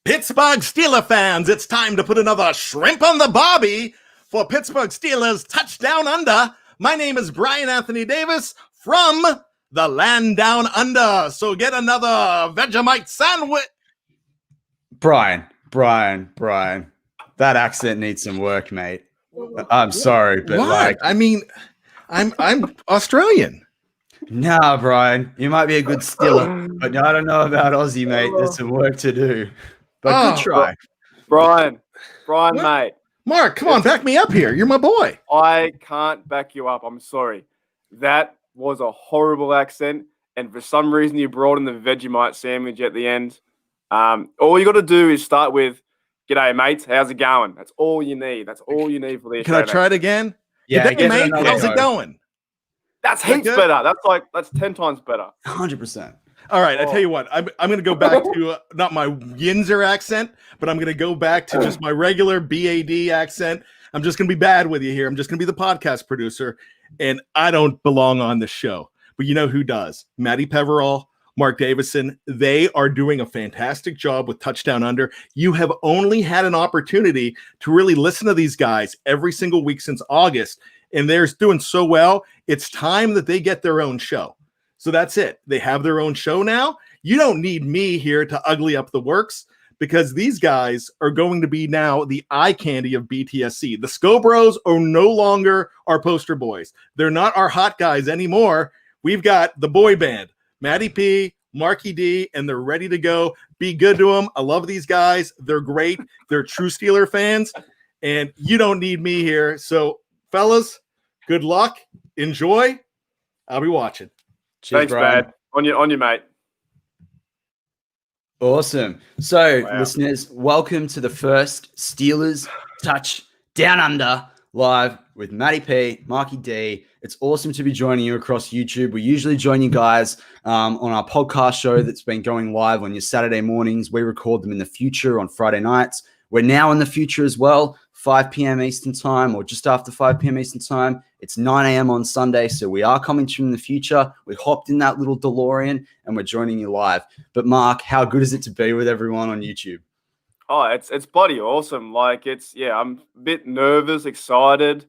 Pittsburgh Steelers fans, it's time to put another shrimp on the barbie for Pittsburgh Steelers Touchdown Under. My name is Brian Anthony Davis from the land down under. So get another Vegemite sandwich. Brian. That accent needs some work, mate. I'm sorry, but what? I'm Australian. Nah, Brian, you might be a good Steeler, but I don't know about Aussie, mate. There's some work to do. But good try. Brian, mate. Mark, come on, back me up here. You're my boy. I can't back you up. I'm sorry. That was a horrible accent, and for some reason you brought in the Vegemite sandwich at the end. All you got to do is start with, "G'day, mates. How's it going?" That's all you need. That's all you need for the. Can I try it again? Yeah, G'day, mate. How's it going? That's heaps better. That's 10 times better. 100%. All right, I tell you what, I'm going to go back to not my Yinzer accent, but I'm going to go back to just my regular BAD accent. I'm just going to be bad with you here. I'm just going to be the podcast producer, and I don't belong on the show. But you know who does? Matty Peverell Mark Davison. They are doing a fantastic job with Touchdown Under. You have only had an opportunity to really listen to these guys every single week since August, and they're doing so well. It's time that they get their own show. So that's it. They have their own show now. You don't need me here to ugly up the works because these guys are going to be now the eye candy of BTSC. The Scobros are no longer our poster boys. They're not our hot guys anymore. We've got the boy band, Matty P, Marky D, and they're ready to go. Be good to them. I love these guys. They're great. They're true Steeler fans, and you don't need me here. So, fellas, good luck. Enjoy. I'll be watching. Cheers, Thanks, Brian. Bad. On you, mate. Awesome. So, listeners, welcome to the first Steelers Touchdown Under live with Matty P, Marky D. It's awesome to be joining you across YouTube. We usually join you guys on our podcast show that's been going live on your Saturday mornings. We record them in the future on Friday nights. We're now in the future as well, 5 p.m. Eastern time or just after 5 p.m. Eastern time. It's 9 a.m. on Sunday, so we are coming to you in the future. We hopped in that little DeLorean, and we're joining you live. But, Mark, how good is it to be with everyone on YouTube? Oh, it's bloody awesome. Like, I'm a bit nervous, excited,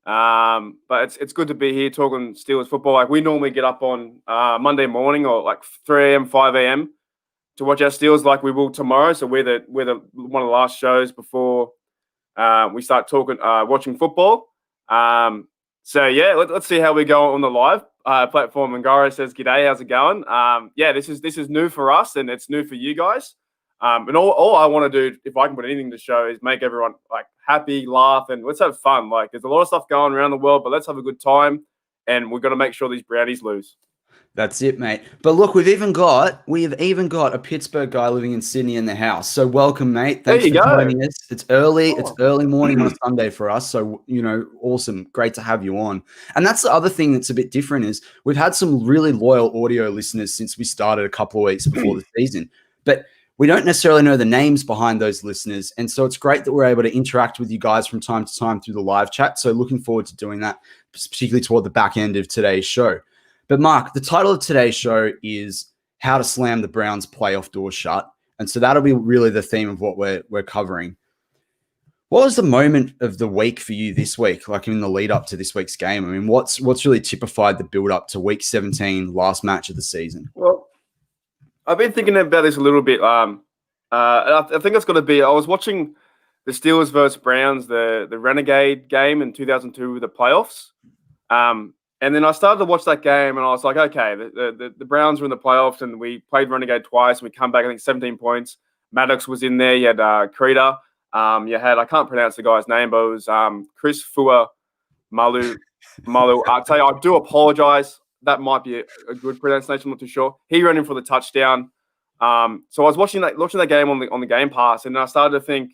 but it's good to be here talking Steelers football. Like, we normally get up on Monday morning or like 3 a.m., 5 a.m. to watch our Steelers like we will tomorrow. So we're the one of the last shows before we start talking, watching football. Let's see how we go on the live platform. And Garo says, "G'day, how's it going?" This is new for us and it's new for you guys. And all I want to do, if I can put anything to show, is make everyone like happy, laugh, and let's have fun. Like, there's a lot of stuff going around the world, but let's have a good time. And we've got to make sure these Brownies lose. That's it, mate. But look, we've even got a Pittsburgh guy living in Sydney in the house. So welcome, mate. Thanks for joining us. It's early. It's early morning on a Sunday for us. So, awesome. Great to have you on. And that's the other thing that's a bit different is we've had some really loyal audio listeners since we started a couple of weeks before the season. But we don't necessarily know the names behind those listeners. And so it's great that we're able to interact with you guys from time to time through the live chat. So looking forward to doing that, particularly toward the back end of today's show. But Mark, the title of today's show is How to Slam the Browns Playoff Door Shut. And so that'll be really the theme of what we're covering. What was the moment of the week for you this week, like in the lead up to this week's game? I mean, what's really typified the build up to week 17, last match of the season? Well, I've been thinking about this a little bit. I think it's going to be, I was watching the Steelers versus Browns, the Renegade game in 2002 with the playoffs. And then I started to watch that game and I was like, okay, the Browns were in the playoffs and we played Renegade twice and we come back, I think 17 points. Maddox was in there. You had Krita. You had, I can't pronounce the guy's name, but it was Chris Fua Malu. I'll tell you, I do apologize. That might be a good pronunciation. I'm not too sure. He ran in for the touchdown. So I was watching that game on the Game Pass, and I started to think,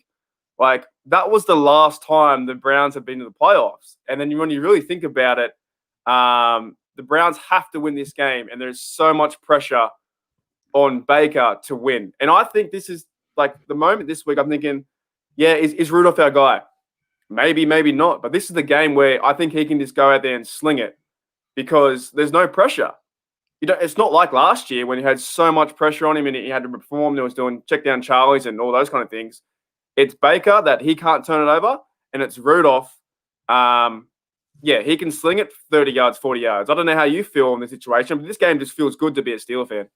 like, that was the last time the Browns have been to the playoffs. And then when you really think about it, the Browns have to win this game, and there's so much pressure on Baker to win. And I think this is like the moment this week. I'm thinking, is Rudolph our guy? Maybe, maybe not. But this is the game where I think he can just go out there and sling it because there's no pressure. It's not like last year when he had so much pressure on him and he had to perform. He was doing check down Charlies and all those kind of things. It's Baker that he can't turn it over, and it's Rudolph. He can sling it 30 yards, 40 yards. I don't know how you feel in this situation, but this game just feels good to be a Steeler fan.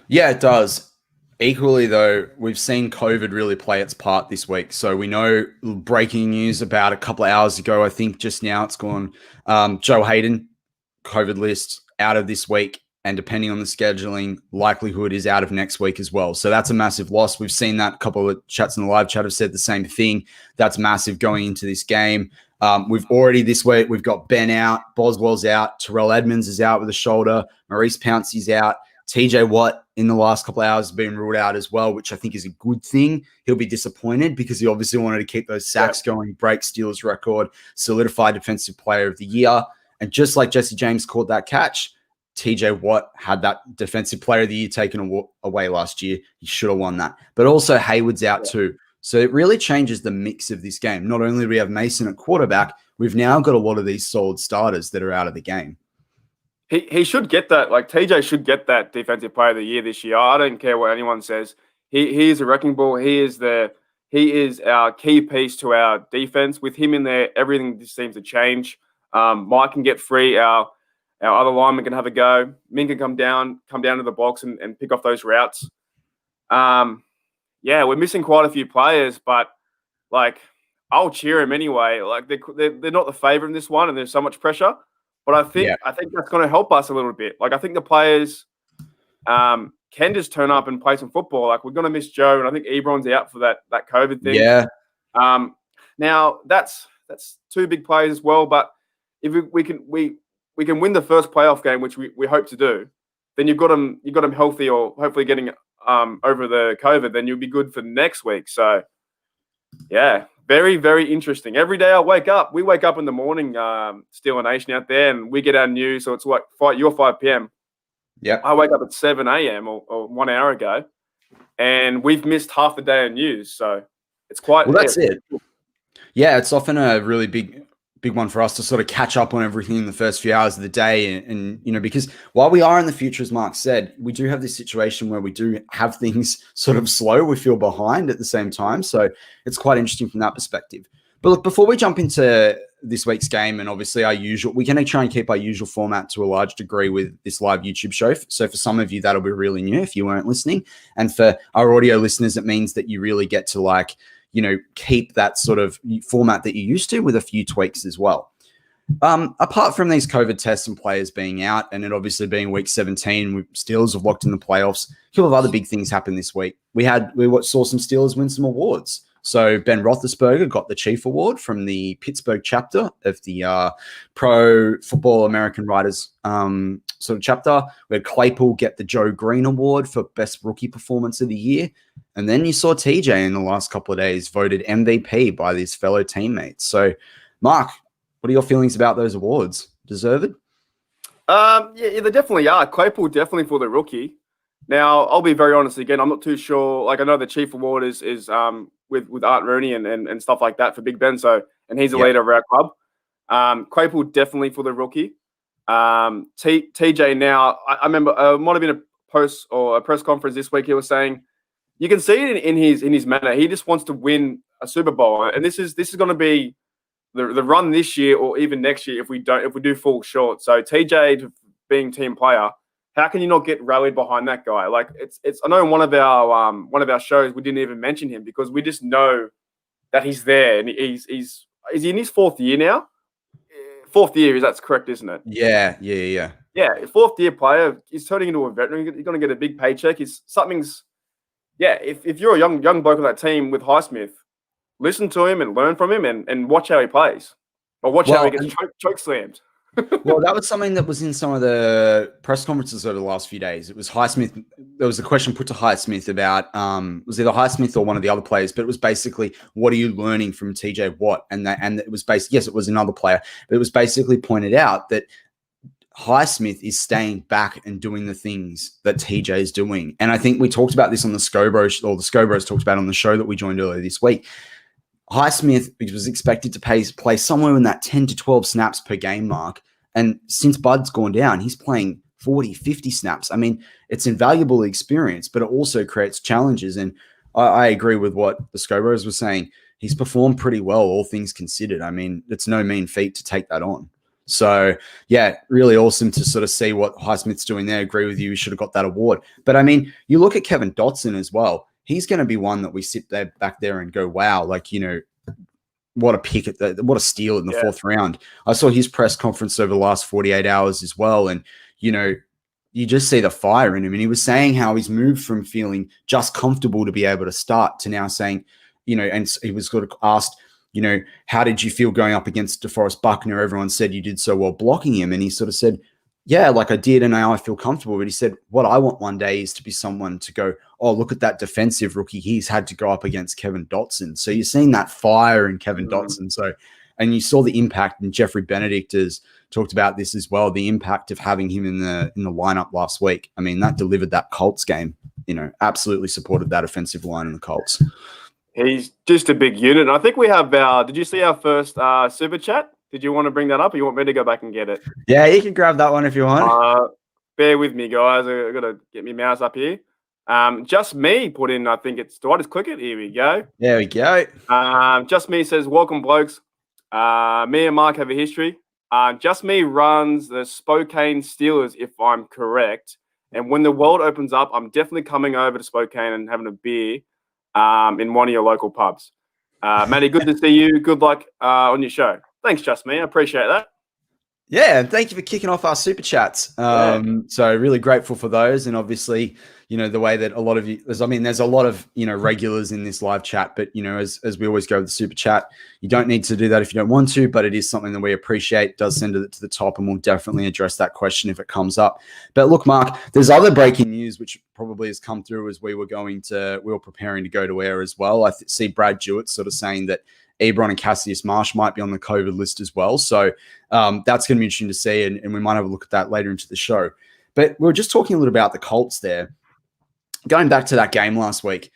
Yeah, it does. Equally, though, we've seen COVID really play its part this week. So we know breaking news about a couple of hours ago, I think just now it's gone. Joe Hayden, COVID list, out of this week. And depending on the scheduling, likelihood is out of next week as well. So that's a massive loss. We've seen that. A couple of chats in the live chat have said the same thing. That's massive going into this game. We've already this week, we've got Ben out, Boswell's out, Terrell Edmonds is out with a shoulder, Maurice Pouncey's out, TJ Watt in the last couple of hours has been ruled out as well, which I think is a good thing. He'll be disappointed because he obviously wanted to keep those sacks going, break Steelers record, solidify Defensive Player of the Year. And just like Jesse James called that catch, TJ Watt had that Defensive Player of the Year taken away last year. He should have won that. But also Hayward's out too. So it really changes the mix of this game. Not only do we have Mason at quarterback, we've now got a lot of these solid starters that are out of the game. He should get that. Like TJ should get that Defensive Player of the Year this year. I don't care what anyone says. He is a wrecking ball. He is our key piece to our defense. With him in there, everything just seems to change. Mike can get free. Our other lineman can have a go. Min can come down to the box and pick off those routes. We're missing quite a few players, but like I'll cheer him anyway. Like they're not the favorite in this one, and there's so much pressure. But I think that's going to help us a little bit. Like I think the players can just turn up and play some football. Like we're going to miss Joe, and I think Ebron's out for that COVID thing. Yeah. Now that's two big players as well. But if we can win the first playoff game, which we hope to do, then you've got them healthy or hopefully getting over the COVID. Then you'll be good for next week. So yeah. Very, very interesting. Every day we wake up in the morning, Steeler Nation out there, and we get our news. So it's like your 5 p.m. Yeah. I wake up at 7 a.m. or 1 hour ago, and we've missed half the day of news. So it's quite. Well, that's it. Yeah, it's often a really big one for us to sort of catch up on everything in the first few hours of the day. And because while we are in the future, as Mark said, we do have this situation where we do have things sort of slow. We feel behind at the same time. So it's quite interesting from that perspective. But look, before we jump into this week's game and obviously we can try and keep our usual format to a large degree with this live YouTube show. So for some of you, that'll be really new if you weren't listening. And for our audio listeners, it means that you really get to keep that sort of format that you used to with a few tweaks as well. Apart from these COVID tests and players being out and it obviously being week 17, Steelers have locked in the playoffs. A couple of other big things happened this week. We saw some Steelers win some awards. So Ben Roethlisberger got the Chief Award from the Pittsburgh chapter of the Pro Football American Writers sort of chapter. We had Claypool get the Joe Green Award for Best Rookie Performance of the Year. And then you saw TJ in the last couple of days voted MVP by his fellow teammates. So, Mark, what are your feelings about those awards? Deserved? Yeah, they definitely are. Claypool definitely for the rookie. Now, I'll be very honest again. I'm not too sure. Like I know the Chief Award is with Art Rooney and stuff like that for Big Ben. So, and he's a leader of our club. Claypool definitely for the rookie. TJ now. I remember it might have been a post or a press conference this week. He was saying you can see it in his manner. He just wants to win a Super Bowl, and this is going to be the run this year or even next year if we do fall short. So TJ being team player. How can you not get rallied behind that guy? Like it's. I know in one of our shows we didn't even mention him because we just know that he's there and he's in his fourth year now. Fourth year, that's correct, isn't it? Yeah. Yeah, fourth year player. He's turning into a veteran. He's going to get a big paycheck. If you're a young bloke on that team with Highsmith, listen to him and learn from him and watch how he plays or watch how he gets choke slammed. Well, that was something that was in some of the press conferences over the last few days. It was Highsmith. There was a question put to Highsmith about was either Highsmith or one of the other players, but it was basically, what are you learning from TJ Watt? And it was basically, yes, it was another player, but it was basically pointed out that Highsmith is staying back and doing the things that TJ is doing. And I think we talked about this on the Scobros, or the Scobros talked about on the show that we joined earlier this week. Highsmith was expected to play somewhere in that 10 to 12 snaps per game mark. And since Bud's gone down, he's playing 40, 50 snaps. I mean, it's invaluable experience, but it also creates challenges. And I agree with what the Scobros was saying. He's performed pretty well, all things considered. I mean, it's no mean feat to take that on. So, yeah, really awesome to sort of see what Highsmith's doing there. Agree with you. He should have got that award. But, I mean, you look at Kevin Dotson as well. He's going to be one that we sit there back there and go, wow, like, you know, what a pick what a steal in the fourth round. I saw his press conference over the last 48 hours as well. And, you know, you just see the fire in him. And he was saying how he's moved from feeling just comfortable to be able to start to now saying, you know, and he was sort of asked, you know, how did you feel going up against DeForest Buckner? Everyone said you did so well blocking him. And he sort of said, yeah, like I did. And now I feel comfortable. But he said, what I want one day is to be someone to go, oh, look at that defensive rookie. He's had to go up against Kevin Dotson. So you're seeing that fire in Kevin Dotson. So, and you saw the impact, and Jeffrey Benedict has talked about this as well, the impact of having him in the lineup last week. I mean, that delivered that Colts game, you know, absolutely supported that offensive line in the Colts. He's just a big unit. And I think we have did you see our first super chat? Did you want to bring that up, or you want me to go back and get it? Yeah, you can grab that one if you want. Bear with me, guys. I've got to get my mouse up here. Just Me put in, I think it's, do I just click it? Here we go. There we go. Just Me says, welcome, blokes. Me and Mark have a history. Just Me runs the Spokane Steelers, if I'm correct. And when the world opens up, I'm definitely coming over to Spokane and having a beer in one of your local pubs. Matty, good to see you. Good luck on your show. Thanks, Just Me. I appreciate that. Yeah, and thank you for kicking off our super chats. So really grateful for those. And obviously, you know, the way that a lot of you, there's a lot of, you know, regulars in this live chat, but, you know, as we always go with the super chat, you don't need to do that if you don't want to, but it is something that we appreciate. It does send it to the top, and we'll definitely address that question if it comes up. But look, Mark, there's other breaking news, which probably has come through as we were preparing to go to air as well. I see Brad Jewett sort of saying that Ebron and Cassius Marsh might be on the COVID list as well. So that's going to be interesting to see, and we might have a look at that later into the show. But we were just talking a little about the Colts there. Going back to that game last week,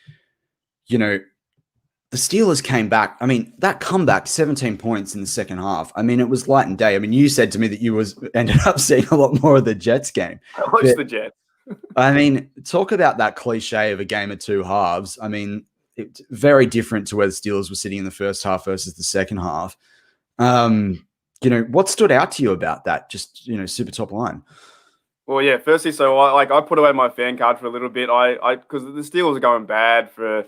you know, the Steelers came back. I mean, that comeback, 17 points in the second half. I mean, it was light and day. I mean, you said to me that you ended up seeing a lot more of the Jets game. I watched the Jets. I mean, talk about that cliche of a game of two halves. I mean, it's very different to where the Steelers were sitting in the first half versus the second half. You know, what stood out to you about that? Just, you know, super top line. Well, yeah, firstly, so I put away my fan card for a little bit. Because the Steelers are going bad for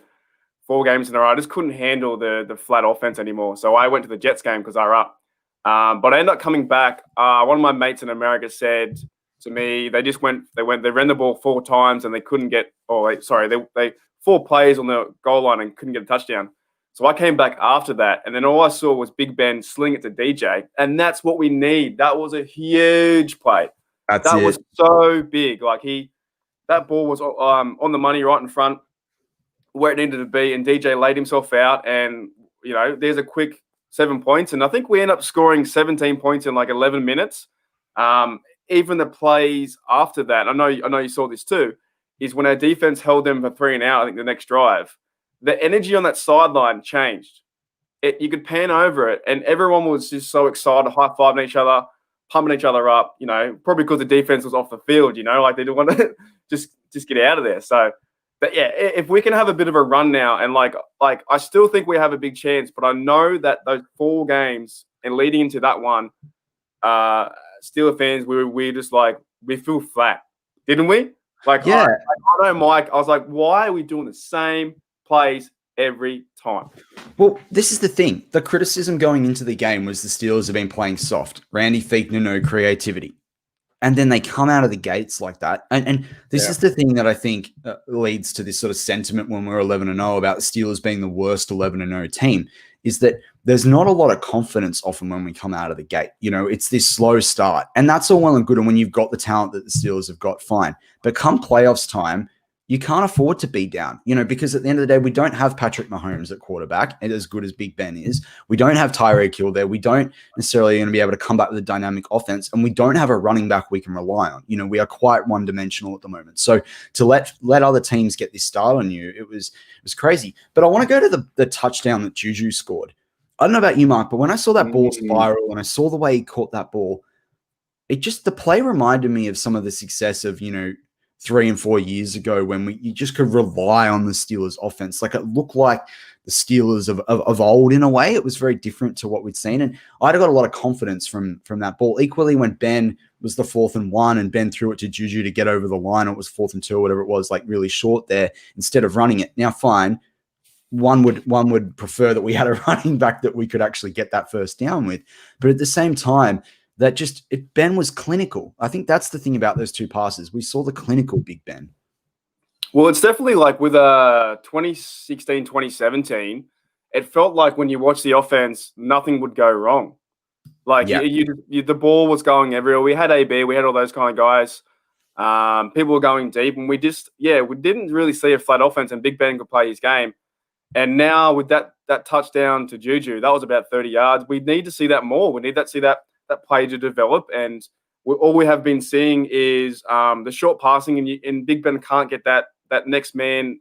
4 games in a row. I just couldn't handle the flat offense anymore. So I went to the Jets game because they were up. But I ended up coming back. One of my mates in America said to me, they ran the ball 4 times and they couldn't get, they 4 plays on the goal line and couldn't get a touchdown. So I came back after that, and then all I saw was Big Ben sling it to DJ, and that's what we need. That was a huge play. That was so big. Like that ball was on the money right in front where it needed to be, and DJ laid himself out, and, you know, there's a quick 7 points, and I think we end up scoring 17 points in like 11 minutes. Even the plays after that, I know you saw this too, is when our defense held them for 3 and out, I think the next drive, the energy on that sideline changed. You could pan over it, and everyone was just so excited, high-fiving each other, pumping each other up, you know, probably because the defense was off the field, you know, like they didn't want to just get out of there. So, but yeah, if we can have a bit of a run now, and like I still think we have a big chance, but I know that those 4 games and leading into that one, Steelers fans, we just like, we feel flat, didn't we? Like, yeah, I know, Mike. I was like, why are we doing the same plays every time? Well, this is the thing. The criticism going into the game was the Steelers have been playing soft. Randy Fichtner, no creativity. And then they come out of the gates like that. And this is the thing that I think leads to this sort of sentiment when we're 11-0 about the Steelers being the worst 11-0 team, is that there's not a lot of confidence often when we come out of the gate. You know, it's this slow start. And that's all well and good. And when you've got the talent that the Steelers have got, fine. But come playoffs time, you can't afford to be down, you know, because at the end of the day, we don't have Patrick Mahomes at quarterback, and as good as Big Ben is. We don't have Tyreek Hill there. We don't necessarily going to be able to come back with a dynamic offense, and we don't have a running back we can rely on. You know, we are quite one-dimensional at the moment. So to let other teams get this start on you, it was crazy. But I want to go to the touchdown that Juju scored. I don't know about you, Mark, but when I saw that ball spiral and I saw the way he caught that ball, the play reminded me of some of the success of, 3 and 4 years ago when you just could rely on the Steelers offense. Like it looked like the Steelers of old in a way. It was very different to what we'd seen. And I'd got a lot of confidence from that ball. Equally, when Ben was the 4th and 1 and Ben threw it to Juju to get over the line, it was 4th and 2 or whatever it was, like really short there instead of running it. Now, fine. One would prefer that we had a running back that we could actually get that first down with. But at the same time, Ben was clinical. I think that's the thing about those two passes. We saw the clinical Big Ben. Well, it's definitely like with 2016, 2017, it felt like when you watch the offense, nothing would go wrong. Like the ball was going everywhere. We had AB, we had all those kind of guys. People were going deep, and we didn't really see a flat offense, and Big Ben could play his game. And now with that touchdown to Juju, that was about 30 yards. We need to see that more. We need to see that play to develop, and all we have been seeing is the short passing, and Big Ben can't get that next man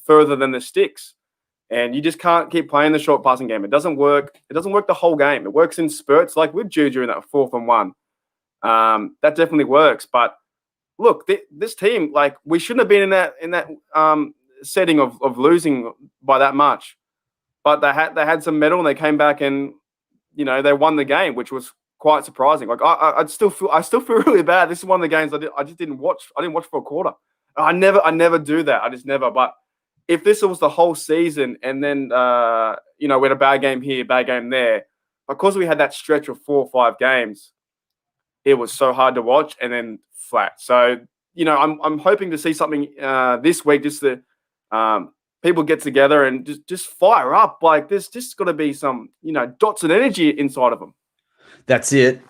further than the sticks, and you just can't keep playing the short passing game. It doesn't work. It doesn't work the whole game. It works in spurts, like with Juju in that 4th and 1. That definitely works. But look, this team, like we shouldn't have been in that setting of losing by that much, but they had some mettle, and they came back and they won the game, which was quite surprising. Like I still feel really bad. This is one of the games I just didn't watch. I didn't watch for a quarter. I never do that. I just never. But if this was the whole season, and then we had a bad game here, bad game there, because we had that stretch of 4 or 5 games, it was so hard to watch, and then flat. So I'm hoping to see something this week, just to people get together and just fire up. Like there's just got to be some dots and energy inside of them. That's it.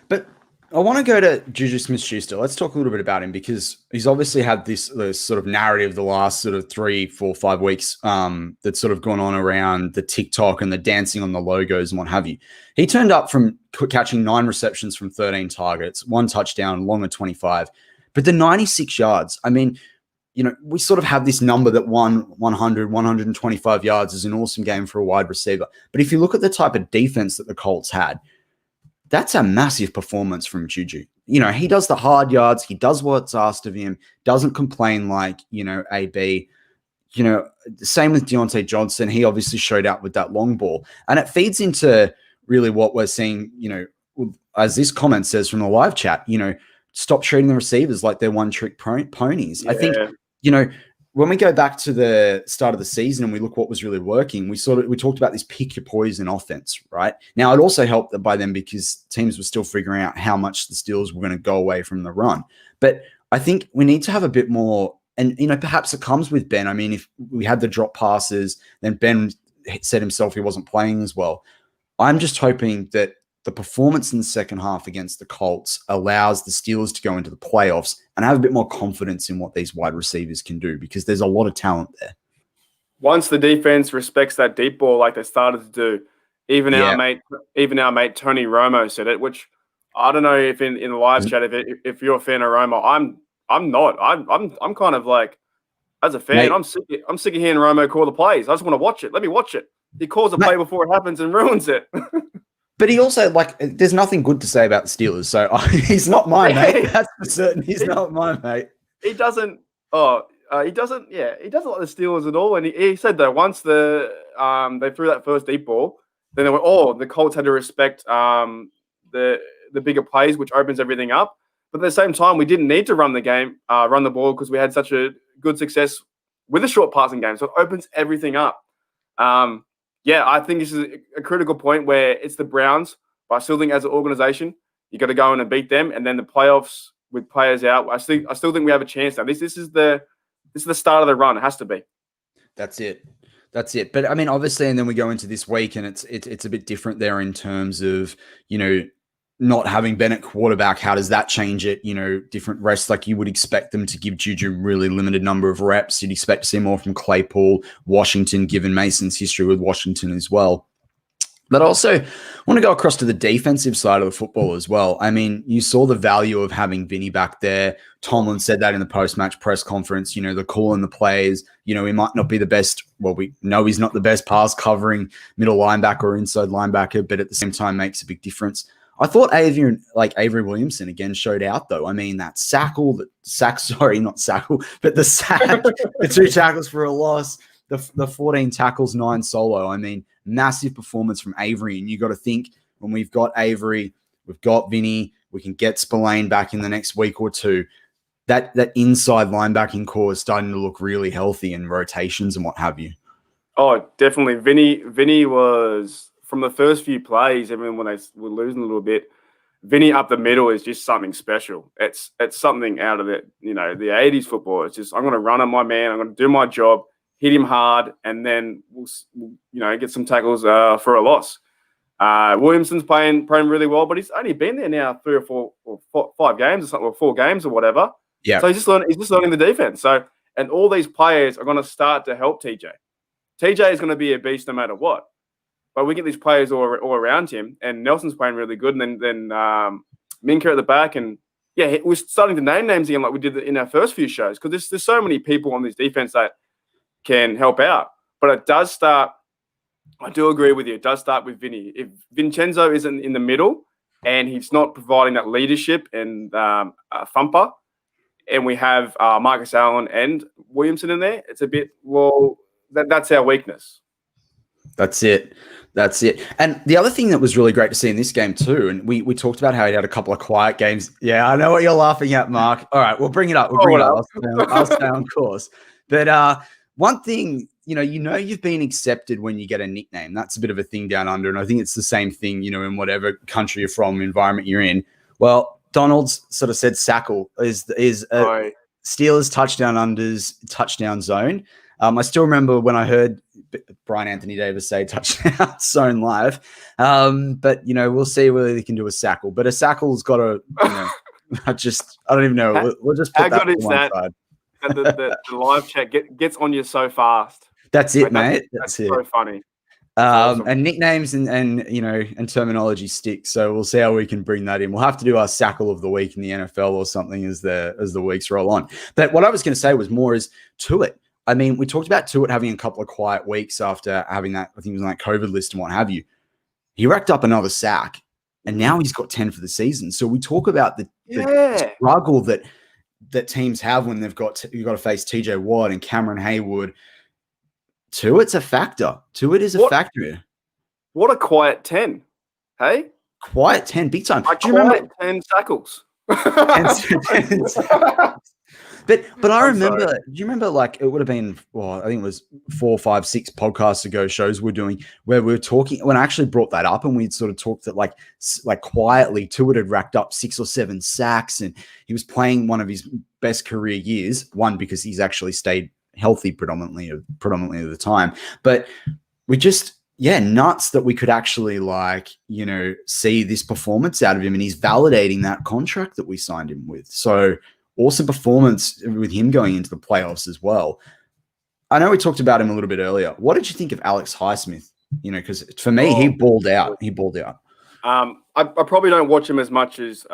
But I want to go to Juju Smith-Schuster. Let's talk a little bit about him, because he's obviously had this sort of narrative the last sort of 3, 4, 5 weeks that's sort of gone on around the TikTok and the dancing on the logos and what have you. He turned up from catching 9 receptions from 13 targets, 1 touchdown, long of 25. But the 96 yards, I mean, we sort of have this number that 100, 125 yards is an awesome game for a wide receiver. But if you look at the type of defense that the Colts had, that's a massive performance from Juju. He does the hard yards. He does what's asked of him, doesn't complain like, AB. Same with Deontay Johnson. He obviously showed out with that long ball. And it feeds into really what we're seeing, as this comment says from the live chat, stop treating the receivers like they're one-trick ponies. Yeah. I think, when we go back to the start of the season and we look what was really working, we talked about this pick your poison offense, right? Now, it also helped by them because teams were still figuring out how much the Steelers were going to go away from the run. But I think we need to have a bit more, and, perhaps it comes with Ben. I mean, if we had the drop passes, then Ben said himself he wasn't playing as well. I'm just hoping that the performance in the second half against the Colts allows the Steelers to go into the playoffs and have a bit more confidence in what these wide receivers can do, because there's a lot of talent there. Once the defense respects that deep ball like they started to do, even our mate Tony Romo said it, which I don't know if in the live chat if you're a fan of Romo, I'm not. I'm kind of like, as a fan, mate, I'm sick of hearing Romo call the plays. I just want to watch it. Let me watch it. He calls a play before it happens and ruins it. But he also, there's nothing good to say about the Steelers, so he's not my mate. That's for certain. He's not my mate. He doesn't like the Steelers at all. And he said that once they threw that first deep ball, then they went, the Colts had to respect the bigger plays, which opens everything up. But at the same time, we didn't need to run the ball, because we had such a good success with a short passing game. So it opens everything up. I think this is a critical point where it's the Browns, but I still think as an organization, you got to go in and beat them. And then the playoffs with players out, I still think we have a chance now. This is the start of the run. It has to be. That's it. But I mean, obviously, and then we go into this week, and it's a bit different there in terms of, not having Bennett quarterback. How does that change it? Different rests, like you would expect them to give Juju really limited number of reps. You'd expect to see more from Claypool, Washington, given Mason's history with Washington as well. But also, I want to go across to the defensive side of the football as well. I mean, you saw the value of having Vinny back there. Tomlin said that in the post-match press conference, the call and the plays. He might not be the best. Well, we know he's not the best pass covering middle linebacker or inside linebacker, but at the same time makes a big difference. I thought Avery Williamson again showed out though. I mean, that sack, the 2 tackles for a loss, the 14 tackles, 9 solo. I mean, massive performance from Avery. And you got to think when we've got Avery, we've got Vinny, we can get Spillane back in the next week or two. That inside linebacking core is starting to look really healthy in rotations and what have you. Oh, definitely. Vinny was, from the first few plays, even when they were losing a little bit, Vinny up the middle is just something special. It's something out of the 80s football. It's just, I'm going to run on my man. I'm going to do my job, hit him hard, and then we'll get some tackles for a loss. Williamson's playing really well, but he's only been there now 3 or 5 games or something, or 4 games or whatever. Yeah. So he's just learning the defense. So, and all these players are going to start to help TJ. TJ is going to be a beast no matter what. But we get these players all around him, and Nelson's playing really good, and then Minka at the back, and yeah, we're starting to name names again like we did in our first few shows, because there's so many people on this defense that can help out. But it does start. I do agree with you. It does start with Vinny. If Vincenzo isn't in the middle and he's not providing that leadership and thumper, and we have Marcus Allen and Williamson in there, it's a bit, that's our weakness. That's it. And the other thing that was really great to see in this game too, and we talked about how he had a couple of quiet games. Yeah, I know what you're laughing at, Mark. All right, we'll bring it up. I'll stay on course. But one thing, you've been accepted when you get a nickname. That's a bit of a thing down under, and I think it's the same thing, in whatever country you're from, environment you're in. Well, Donald's sort of said Sackle is a Steelers touchdown zone. I still remember when I heard Brian Anthony Davis say touchdown zone live. But we'll see whether they can do a Sackle. But a Sackle's got a, I don't even know. We'll just put that on one side. The live chat gets on you so fast. That's it, mate. That's it. So funny. Awesome. And nicknames and terminology stick. So we'll see how we can bring that in. We'll have to do our Sackle of the week in the NFL or something as the weeks roll on. But what I was going to say was more is Tuitt. I mean, we talked about Tuitt having a couple of quiet weeks after having that, I think it was on that COVID list and what have you. He racked up another sack, and now he's got 10 for the season. So we talk about the struggle that teams have when you've got to face TJ Watt and Cameron Haywood. Tuitt's a factor. Tuitt is a factor. What a quiet 10, hey? Quiet 10, big time. Do you remember 10 tackles? But I remember, do you remember it would have been, I think it was 4, 5, 6 podcasts ago shows we're doing where we were talking, when I actually brought that up and we'd sort of talked that like quietly, Tuitt had racked up 6 or 7 sacks and he was playing one of his best career years, one because he's actually stayed healthy predominantly of the time. But we just, nuts that we could actually see this performance out of him, and he's validating that contract that we signed him with. So awesome performance with him going into the playoffs as well. I know we talked about him a little bit earlier. What did you think of Alex Highsmith? Because for me, he balled out. I probably don't watch him as much as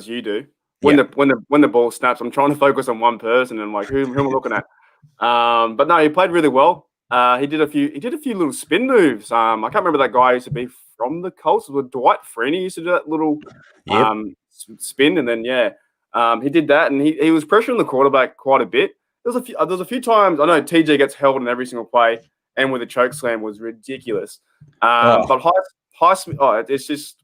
you do. When the ball snaps, I'm trying to focus on one person and who am I looking at? But no, he played really well. He did a few little spin moves. I can't remember that guy used to be from the Colts. It was Dwight Freeney used to do that little spin, and then he did that, and he was pressuring the quarterback quite a bit. There's a few times I know TJ gets held in every single play, and with a choke slam was ridiculous. But Highsmith, it's just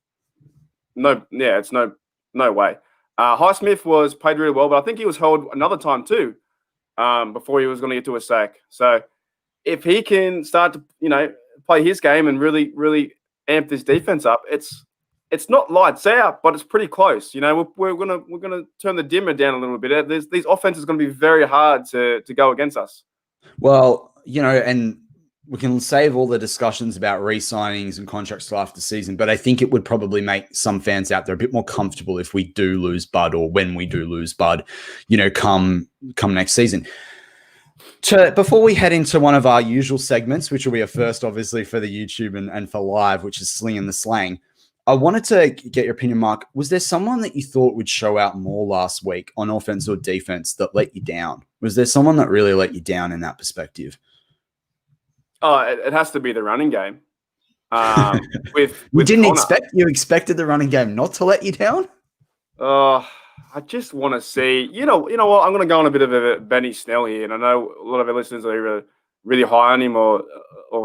it's no way. Highsmith played really well, but I think he was held another time too before he was going to get to a sack. So if he can start to play his game and really really amp this defense up, it's not lights out, but it's pretty close. We're gonna turn the dimmer down a little bit. These offenses are going to be very hard to go against us. Well, and we can save all the discussions about re-signings and contracts till after the season, but I think it would probably make some fans out there a bit more comfortable if we do lose Bud, or when we do lose Bud, come next season. Before we head into one of our usual segments, which will be a first, obviously, for the YouTube and for live, which is Slinging the Slang, I wanted to get your opinion, Mark. Was there someone that you thought would show out more last week on offense or defense that let you down? Was there someone that really let you down in that perspective? Oh, it has to be the running game. You didn't Connor. you expected the running game not to let you down? I just want to see. You know what? I'm going to go on a bit of a Benny Snell here, and I know a lot of our listeners are either really high on him or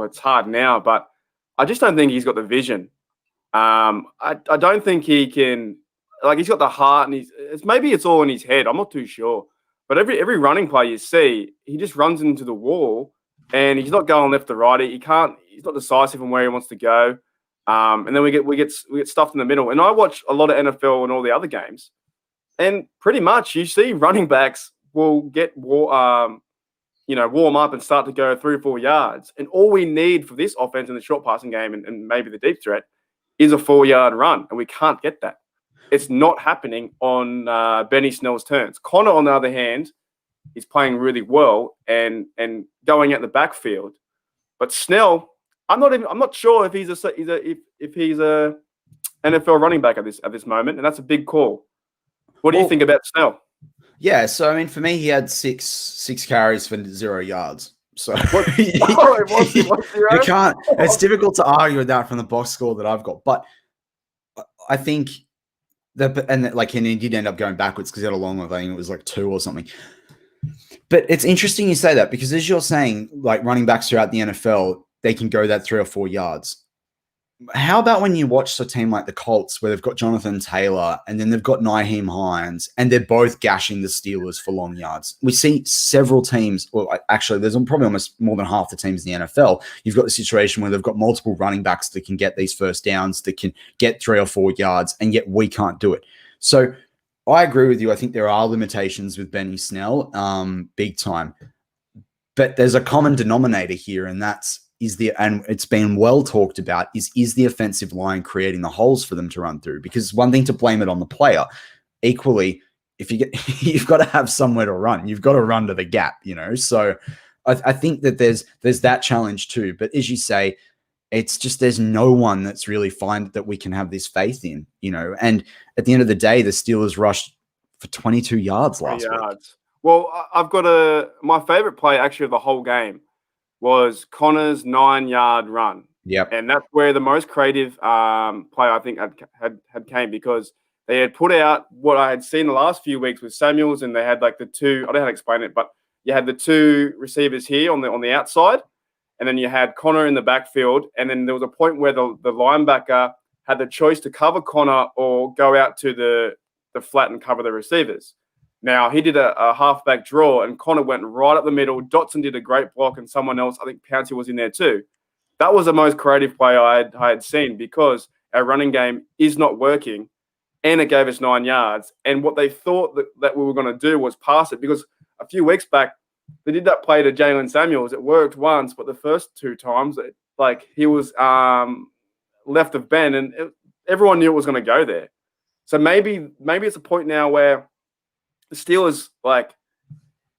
it's hard now, but I just don't think he's got the vision. I don't think he can. Like, he's got the heart, and maybe it's all in his head. I'm not too sure. But every running play you see, he just runs into the wall, and he's not going left to right. He's not decisive in where he wants to go. And then we get stuffed in the middle. And I watch a lot of NFL and all the other games, and pretty much you see running backs will get warm up and start to go 3 or 4 yards. And all we need for this offense in the short passing game and maybe the deep threat is a 4-yard run, and we can't get that. It's not happening on Benny Snell's turns. Connor, on the other hand, is playing really well and going at the backfield. But Snell, I'm not sure if he's a NFL running back at this moment, and that's a big call. What do you think about Snell? Yeah, so I mean, for me, he had six carries for 0 yards. So you can't. It's difficult to argue with that from the box score that I've got, but I think and he did end up going backwards because he had a long one. I think it was like 2 or something. But it's interesting you say that, because as you're saying, like, running backs throughout the NFL, they can go that 3 or 4 yards. How about when you watch a team like the Colts, where they've got Jonathan Taylor and then they've got Nyheim Hines, and they're both gashing the Steelers for long yards? We see several teams, well, actually, there's probably almost more than half the teams in the NFL. You've got the situation where they've got multiple running backs that can get these first downs, that can get 3 or 4 yards, and yet we can't do it. So I agree with you. I think there are limitations with Benny Snell, big time. But there's a common denominator here, and and it's been well talked about, is the offensive line creating the holes for them to run through? Because it's one thing to blame it on the player. Equally, if you've got to have somewhere to run. You've got to run to the gap, So I think that there's that challenge too. But as you say, it's just there's no one that's really that we can have this faith in, And at the end of the day, the Steelers rushed for 22 yards last week. Well, I've got my favorite play actually of the whole game was Connor's 9-yard run. Yep. And that's where the most creative play I think had came, because they had put out what I had seen the last few weeks with Samuels, and they had like the 2, I don't know how to explain it, but you had the 2 receivers here on the outside, and then you had Connor in the backfield, and then there was a point where the linebacker had the choice to cover Connor or go out to the flat and cover the receivers. Now, he did a halfback draw, and Connor went right up the middle. Dotson did a great block, and someone else, I think Pouncey, was in there too. That was the most creative play I had seen, because our running game is not working, and it gave us 9 yards. And what they thought that we were going to do was pass it, because a few weeks back, they did that play to Jalen Samuels. It worked once, but the first 2 times, he was left of Ben, and everyone knew it was going to go there. So maybe it's a point now where the Steelers,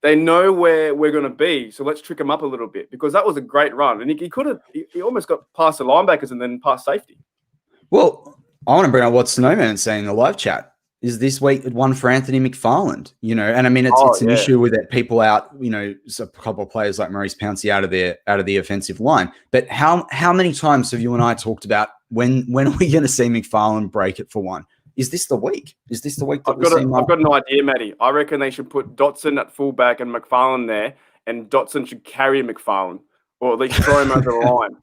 they know where we're going to be, so let's trick them up a little bit, because that was a great run. And he almost got past the linebackers and then past safety. Well, I want to bring up what Snowman is saying in the live chat. Is this week one for Anthony McFarland? And I mean, it's an issue with it. People out, a couple of players like Maurice Pouncey out of the offensive line. But how many times have you and I talked about when are we going to see McFarland break it for one? Is this the week? Is this the week that I've got an idea, Matty. I reckon they should put Dotson at fullback and McFarland there, and Dotson should carry McFarland, or at least throw him over the line.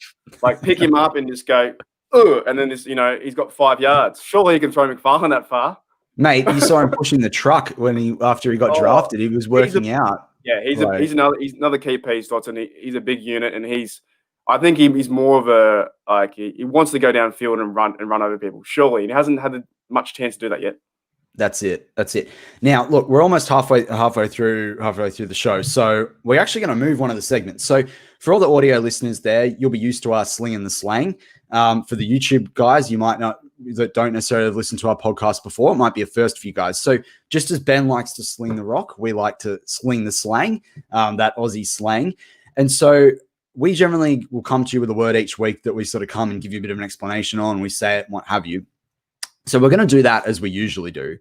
Pick him up and just go, and then he's got 5 yards. Surely he can throw McFarland that far. Mate, you saw him pushing the truck after he got drafted. He was working out. Yeah, he's another key piece, Dotson. He's a big unit, and I think he's more of a he wants to go downfield and run over people. Surely he hasn't had much chance to do that yet. That's it. Now, look, we're almost halfway through the show, so we're actually going to move one of the segments. So, for all the audio listeners there, you'll be used to our slinging the slang. For the YouTube guys, you might not that don't necessarily have listened to our podcast before, it might be a first for you guys. So, just as Ben likes to sling the rock, we like to sling the slang, that Aussie slang, and so we generally will come to you with a word each week that we sort of come and give you a bit of an explanation on. We say it, what have you. So we're going to do that as we usually do.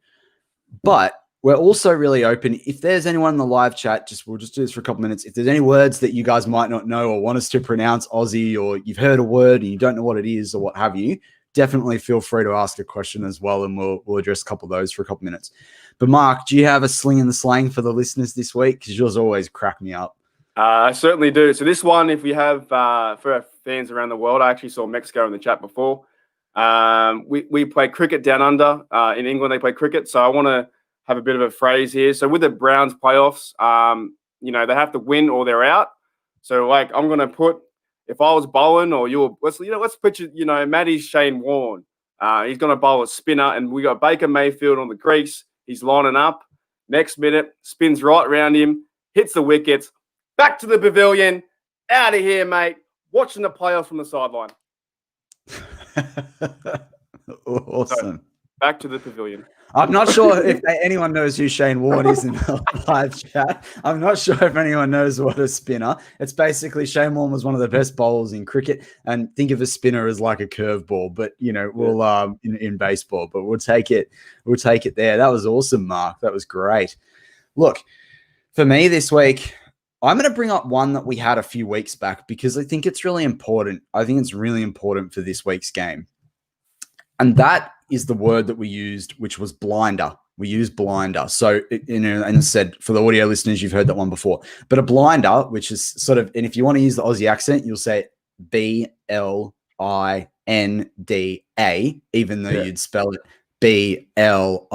But we're also really open. If there's anyone in the live chat, we'll just do this for a couple minutes. If there's any words that you guys might not know or want us to pronounce Aussie, or you've heard a word and you don't know what it is or what have you, definitely feel free to ask a question as well, and we'll address a couple of those for a couple minutes. But Mark, do you have a sling in the slang for the listeners this week? Because yours always crack me up. I certainly do. So this one, if we have for our fans around the world, I actually saw Mexico in the chat before. We play cricket down under. In England, they play cricket. So I want to have a bit of a phrase here. So with the Browns playoffs, they have to win or they're out. So like I'm going to put, if I was bowling or let's picture, Matty's Shane Warne. He's going to bowl a spinner, and we got Baker Mayfield on the crease. He's lining up. Next minute, spins right around him, hits the wickets. Back to the pavilion. Out of here, mate. Watching the playoffs from the sideline. Awesome. So, back to the pavilion. I'm not sure if anyone knows who Shane Warne is in the live chat. I'm not sure if anyone knows what a spinner. It's basically Shane Warne was one of the best bowlers in cricket, and think of a spinner as like a curveball, but we'll in baseball, but we'll take it. We'll take it there. That was awesome, Mark. That was great. Look, for me this week, I'm going to bring up one that we had a few weeks back because I think it's really important. I think it's really important for this week's game. And that is the word that we used, which was blinder. We used blinder. So, and said for the audio listeners, you've heard that one before. But a blinder, which is sort of, and if you want to use the Aussie accent, you'll say BLINDA, even though you'd spell it BLINDER.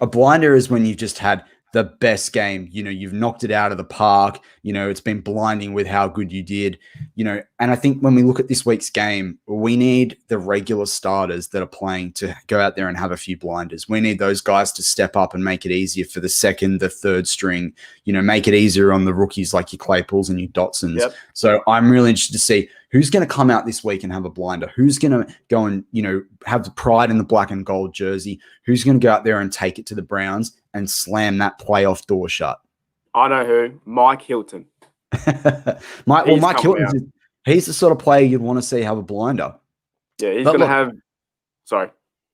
A blinder is when you've just had the best game, you've knocked it out of the park, it's been blinding with how good you did, and I think when we look at this week's game, we need the regular starters that are playing to go out there and have a few blinders. We need those guys to step up and make it easier for the second, the third string, make it easier on the rookies like your Claypools and your Dotsons. Yep. So I'm really interested to see who's going to come out this week and have a blinder, who's going to go and, have the pride in the black and gold jersey, who's going to go out there and take it to the Browns and slam that playoff door shut. I know who. Mike Hilton. Mike Hilton, he's the sort of player you'd want to see have a blinder. Yeah, he's going to have... Sorry.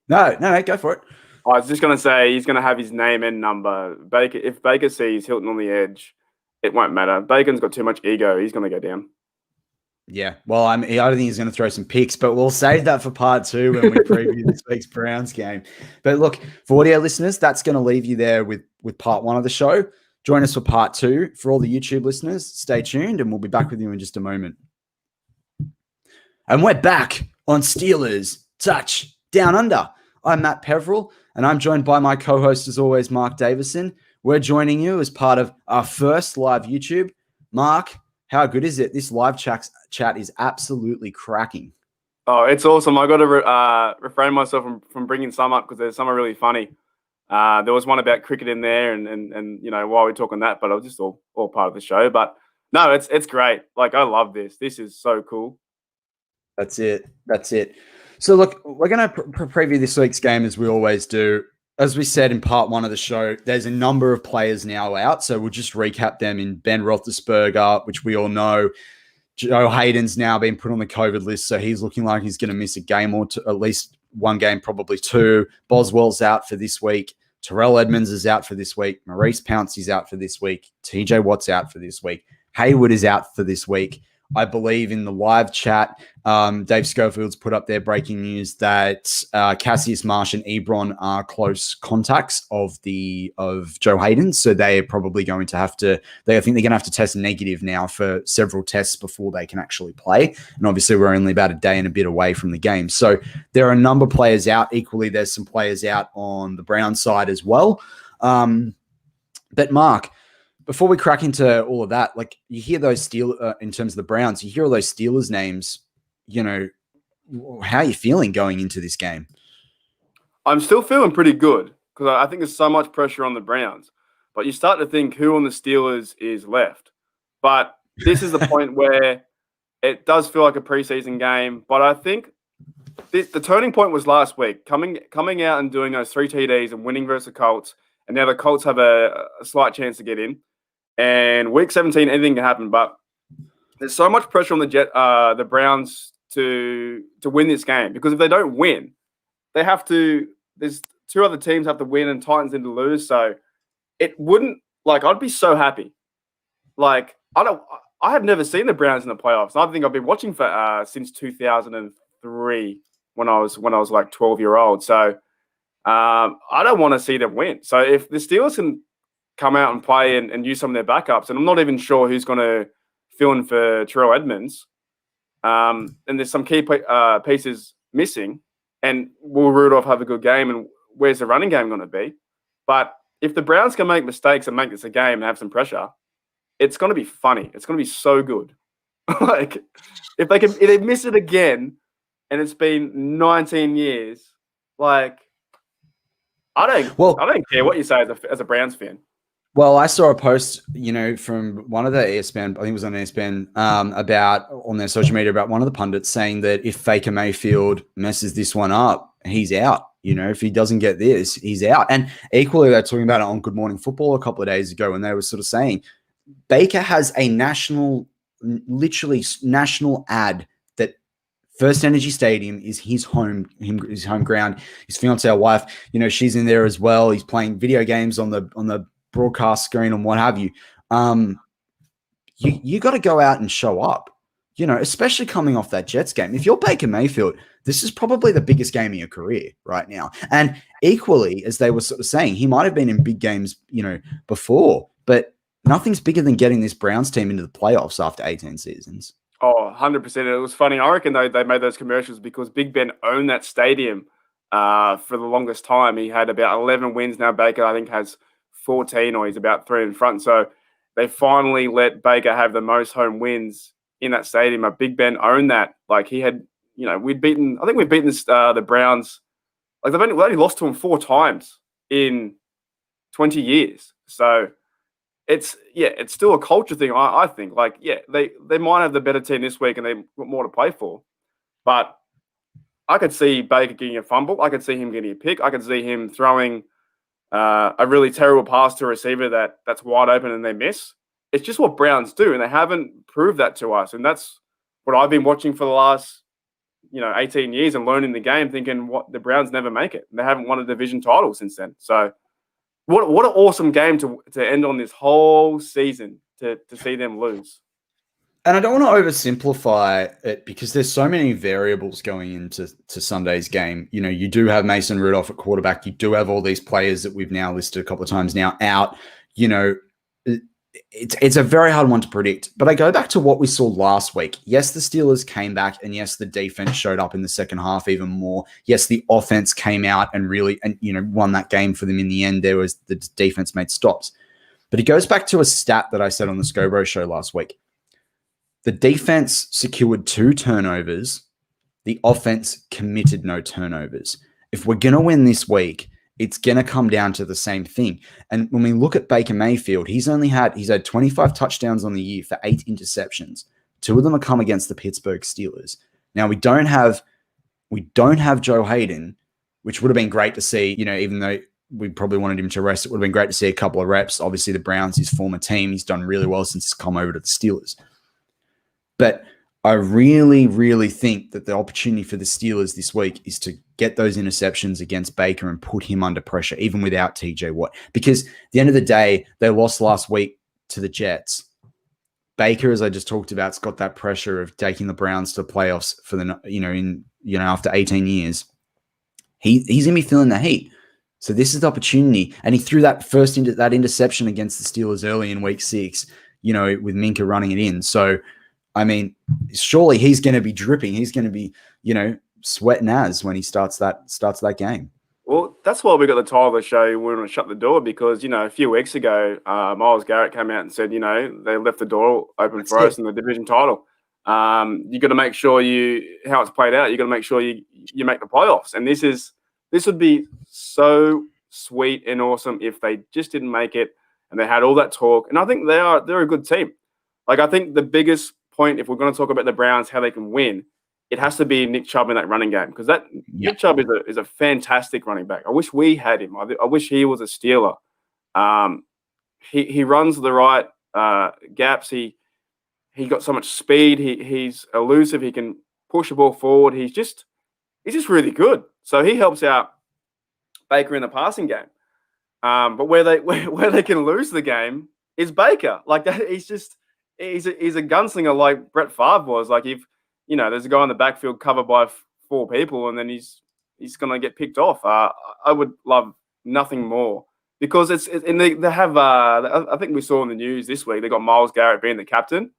No, go for it. I was just going to say he's going to have his name and number. If Baker sees Hilton on the edge, it won't matter. Bacon's got too much ego. He's going to go down. Yeah, well, I don't think he's going to throw some picks, but we'll save that for part 2 when we preview this week's Browns game. But look, for audio listeners, that's going to leave you there with part 1 of the show. Join us for part 2. For all the YouTube listeners, stay tuned, and we'll be back with you in just a moment. And we're back on Steelers Touch Down Under. I'm Matt Peverell, and I'm joined by my co-host, as always, Mark Davison. We're joining you as part of our first live YouTube. Mark, how good is it? This live chat is absolutely cracking. Oh, it's awesome. I got to refrain myself from bringing some up because there's some are really funny. There was one about cricket in there, and while we're talking that, but it was just all part of the show. But no, it's great. Like, I love this. This is so cool. That's it. So look, we're going to preview this week's game as we always do. As we said in part 1 of the show, there's a number of players now out, so we'll just recap them. In Ben Roethlisberger, which we all know, Joe Hayden's now been put on the COVID list, so he's looking like he's going to miss a game or two, at least one game, probably 2. Boswell's out for this week. Terrell Edmonds is out for this week. Maurice Pouncey's out for this week. TJ Watt's out for this week. Hayward is out for this week. I believe in the live chat, Dave Schofield's put up there breaking news that Cassius Marsh and Ebron are close contacts of Joe Hayden. So they are probably going to have to, I think they're going to have to test negative now for several tests before they can actually play. And obviously we're only about a day and a bit away from the game. So there are a number of players out. Equally, there's some players out on the Browns side as well. But Mark, before we crack into all of that, like you hear those in terms of the Browns, you hear all those Steelers names, how are you feeling going into this game? I'm still feeling pretty good because I think there's so much pressure on the Browns. But you start to think who on the Steelers is left. But this is the point where it does feel like a preseason game. But I think the turning point was last week, coming out and doing those 3 TDs and winning versus the Colts. And now the Colts have a slight chance to get in. And week 17, anything can happen. But there's so much pressure on the Browns to win this game, because if they don't win, they have to. two other teams have to win and Titans need to lose. So it wouldn't I'd be so happy. I have never seen the Browns in the playoffs. I think I've been watching for since 2003 when I was 12-year-old. So I don't want to see them win. So if the Steelers can come out and play and use some of their backups, and I'm not even sure who's going to fill in for Terrell Edmonds, and there's some key pieces missing, and will Rudolph have a good game, and where's the running game going to be? But if the Browns can make mistakes and make this a game and have some pressure, it's going to be funny. It's going to be so good. If they miss it again, and it's been 19 years, I don't care what you say as a Browns fan. Well, I saw a post, from one of the ESPN, I think it was on ESPN, about on their social media about one of the pundits saying that if Baker Mayfield messes this one up, he's out. If he doesn't get this, he's out. And equally, they're talking about it on Good Morning Football a couple of days ago when they were sort of saying Baker has a literally national ad that First Energy Stadium is his home ground. His fiancée, wife, she's in there as well. He's playing video games on the broadcast screen and what have you. You got to go out and show up, especially coming off that Jets game. If you're Baker Mayfield, this is probably the biggest game of your career right now. And equally, as they were sort of saying, he might have been in big games, before, but nothing's bigger than getting this Browns team into the playoffs after 18 seasons. Oh, 100%. It was funny. I reckon they made those commercials because Big Ben owned that stadium for the longest time. He had about 11 wins. Now Baker, I think, has 14, or he's about 3 in front. So they finally let Baker have the most home wins in that stadium. Big Ben owned that. He had, we've beaten the Browns. They've only lost to him 4 times in 20 years. So it's still a culture thing. I think they might have the better team this week and they've got more to play for, but I could see Baker getting a fumble. I could see him getting a pick. I could see him throwing a really terrible pass to a receiver that's wide open and they miss. It's just what Browns do, and they haven't proved that to us. And that's what I've been watching for the last 18 years and learning the game, thinking what the Browns never make it. They haven't won a division title since then. So what an awesome game to end on this whole season to see them lose. And I don't want to oversimplify it because there's so many variables going into Sunday's game. You do have Mason Rudolph at quarterback. You do have all these players that we've now listed a couple of times now out. It's a very hard one to predict. But I go back to what we saw last week. Yes, the Steelers came back, and yes, the defense showed up in the second half even more. Yes, the offense came out and really won that game for them in the end. There was the defense made stops. But it goes back to a stat that I said on the Scobro show last week. The defense secured 2 turnovers. The offense committed no turnovers. If we're going to win this week, it's going to come down to the same thing. And when we look at Baker Mayfield, he's had 25 touchdowns on the year for 8 interceptions. 2 of them have come against the Pittsburgh Steelers. Now we don't have Joe Hayden, which would have been great to see, even though we probably wanted him to rest, it would have been great to see a couple of reps. Obviously the Browns, his former team, he's done really well since he's come over to the Steelers. But I really, really think that the opportunity for the Steelers this week is to get those interceptions against Baker and put him under pressure, even without TJ Watt. Because at the end of the day, they lost last week to the Jets. Baker, as I just talked about, has got that pressure of taking the Browns to the playoffs for after 18 years. He's gonna be feeling the heat. So this is the opportunity, and he threw that that interception against the Steelers early in Week 6. With Minka running it in. So. I mean, surely he's going to be dripping. He's going to be, sweating as when he starts that game. Well, that's why we got the title of the show. We want to shut the door because, a few weeks ago, Myles Garrett came out and said, they left the door open for us in the division title. You got to make sure how it's played out. You got to make sure you make the playoffs. And this would be so sweet and awesome if they just didn't make it and they had all that talk. And I think they're a good team. I think the biggest point, if we're going to talk about the Browns, how they can win, it has to be Nick Chubb in that running game because Nick Chubb is a fantastic running back. I wish we had him. I wish he was a Steeler. He runs the right gaps. He got so much speed. He's elusive. He can push the ball forward. He's just really good. So he helps out Baker in the passing game. But where they can lose the game is Baker. Like that, he's a gunslinger like Brett Favre was. Like if there's a guy in the backfield covered by 4 people, and then he's gonna get picked off. I would love nothing more because and they have I think we saw in the news this week they got Myles Garrett being the captain,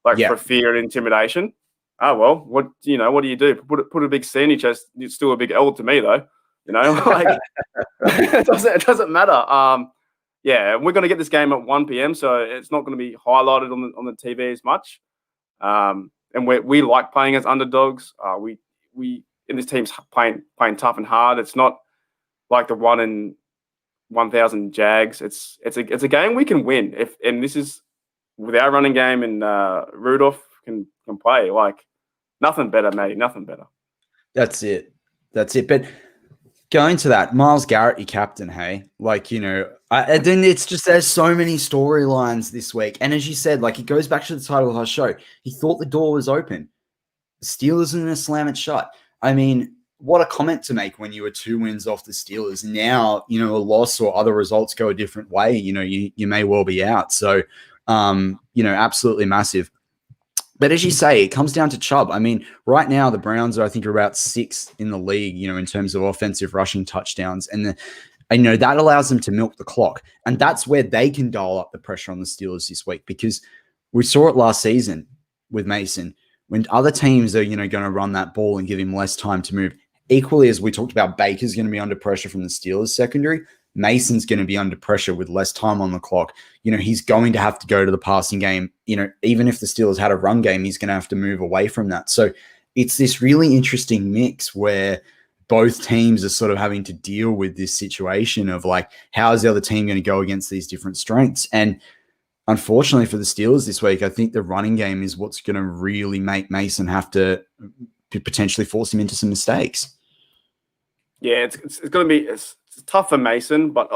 for fear and intimidation. Oh well, what do you do? Put a big C in your chest. It's still a big L to me though. It doesn't matter. We're going to get this game at 1 p.m, so it's not going to be highlighted on the TV as much. And we like playing as underdogs. We in this team's playing tough and hard. It's not like the 1 in 1,000 Jags. It's a game we can win and this is with our running game and Rudolph can play. Like nothing better, Matty. Nothing better. That's it. But going to that, Myles Garrett, your captain, hey? I think it's just there's so many storylines this week. And as you said, it goes back to the title of our show. He thought the door was open. The Steelers are going to slam it shut. I mean, what a comment to make when you were 2 wins off the Steelers. Now, a loss or other results go a different way. You may well be out. So, absolutely massive. But as you say, it comes down to Chubb. I mean, right now the Browns are, I think, about 6th in the league, in terms of offensive rushing touchdowns. And that allows them to milk the clock. And that's where they can dial up the pressure on the Steelers this week, because we saw it last season with Mason. When other teams are, going to run that ball and give him less time to move, equally as we talked about, Baker's going to be under pressure from the Steelers secondary. Mason's going to be under pressure with less time on the clock. He's going to have to go to the passing game. Even if the Steelers had a run game, he's going to have to move away from that. So it's this really interesting mix where both teams are sort of having to deal with this situation of how is the other team going to go against these different strengths? And unfortunately for the Steelers this week, I think the running game is what's going to really make Mason have to potentially force him into some mistakes. Yeah, it's going to be it's tough for Mason, but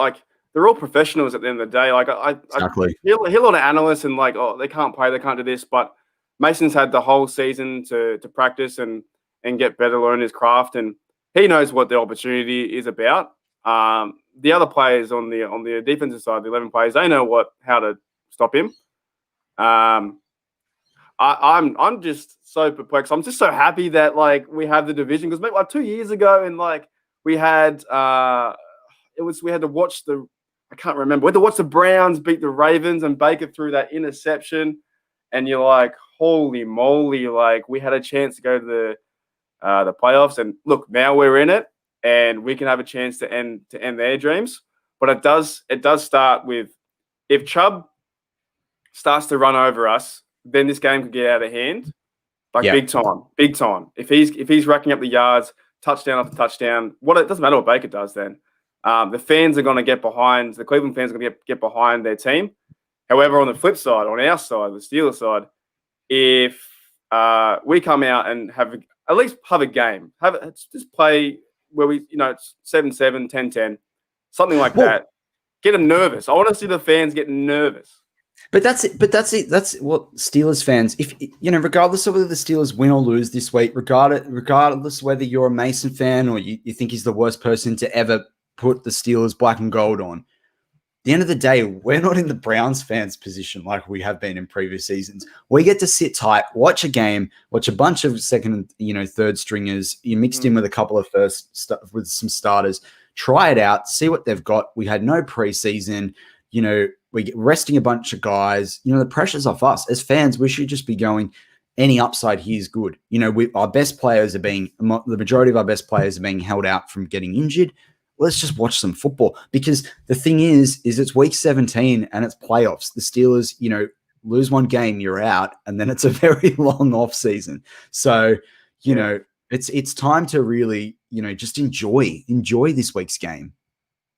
they're all professionals at the end of the day. Exactly. I hear a lot of analysts and they can't play, they can't do this, but Mason's had the whole season to practice and get better, learn his craft, and he knows what the opportunity is about. The other players on the defensive side, the 11 players, they know how to stop him. I'm just so perplexed. I'm just so happy that we have the division, because maybe 2 years ago and we had we had to watch I can't remember. We had to watch the Browns beat the Ravens and Baker threw that interception, and you're like, holy moly! We had a chance to go to the playoffs, and look, now we're in it, and we can have a chance to end their dreams. But it does start with, if Chubb starts to run over us, then this game could get out of hand, big time. If he's racking up the yards, touchdown after touchdown, it doesn't matter what Baker does then. The fans are going to get behind, the Cleveland fans are going to get behind their team. However, on the flip side, on our side, the Steelers side, if we come out and at least have a game, just play where we, it's 7-7, 10-10, something like that. Get them nervous. I want to see the fans get nervous. But that's it. That's what Steelers fans, if regardless of whether the Steelers win or lose this week, regardless whether you're a Mason fan or you think he's the worst person to ever put the Steelers black and gold on, at the end of the day, we're not in the Browns fans' position like we have been in previous seasons. We get to sit tight, watch a game, watch a bunch of second and third stringers. You mixed in with a couple of with some starters, try it out, see what they've got. We had no preseason. We're resting a bunch of guys. The pressure's off us. As fans, we should just be going, any upside here is good. Our best players the majority of our best players are being held out from getting injured. Let's just watch some football, because the thing is it's week 17 and it's playoffs. The Steelers, lose one game, you're out, and then it's a very long off season. So, it's time to really, just enjoy this week's game.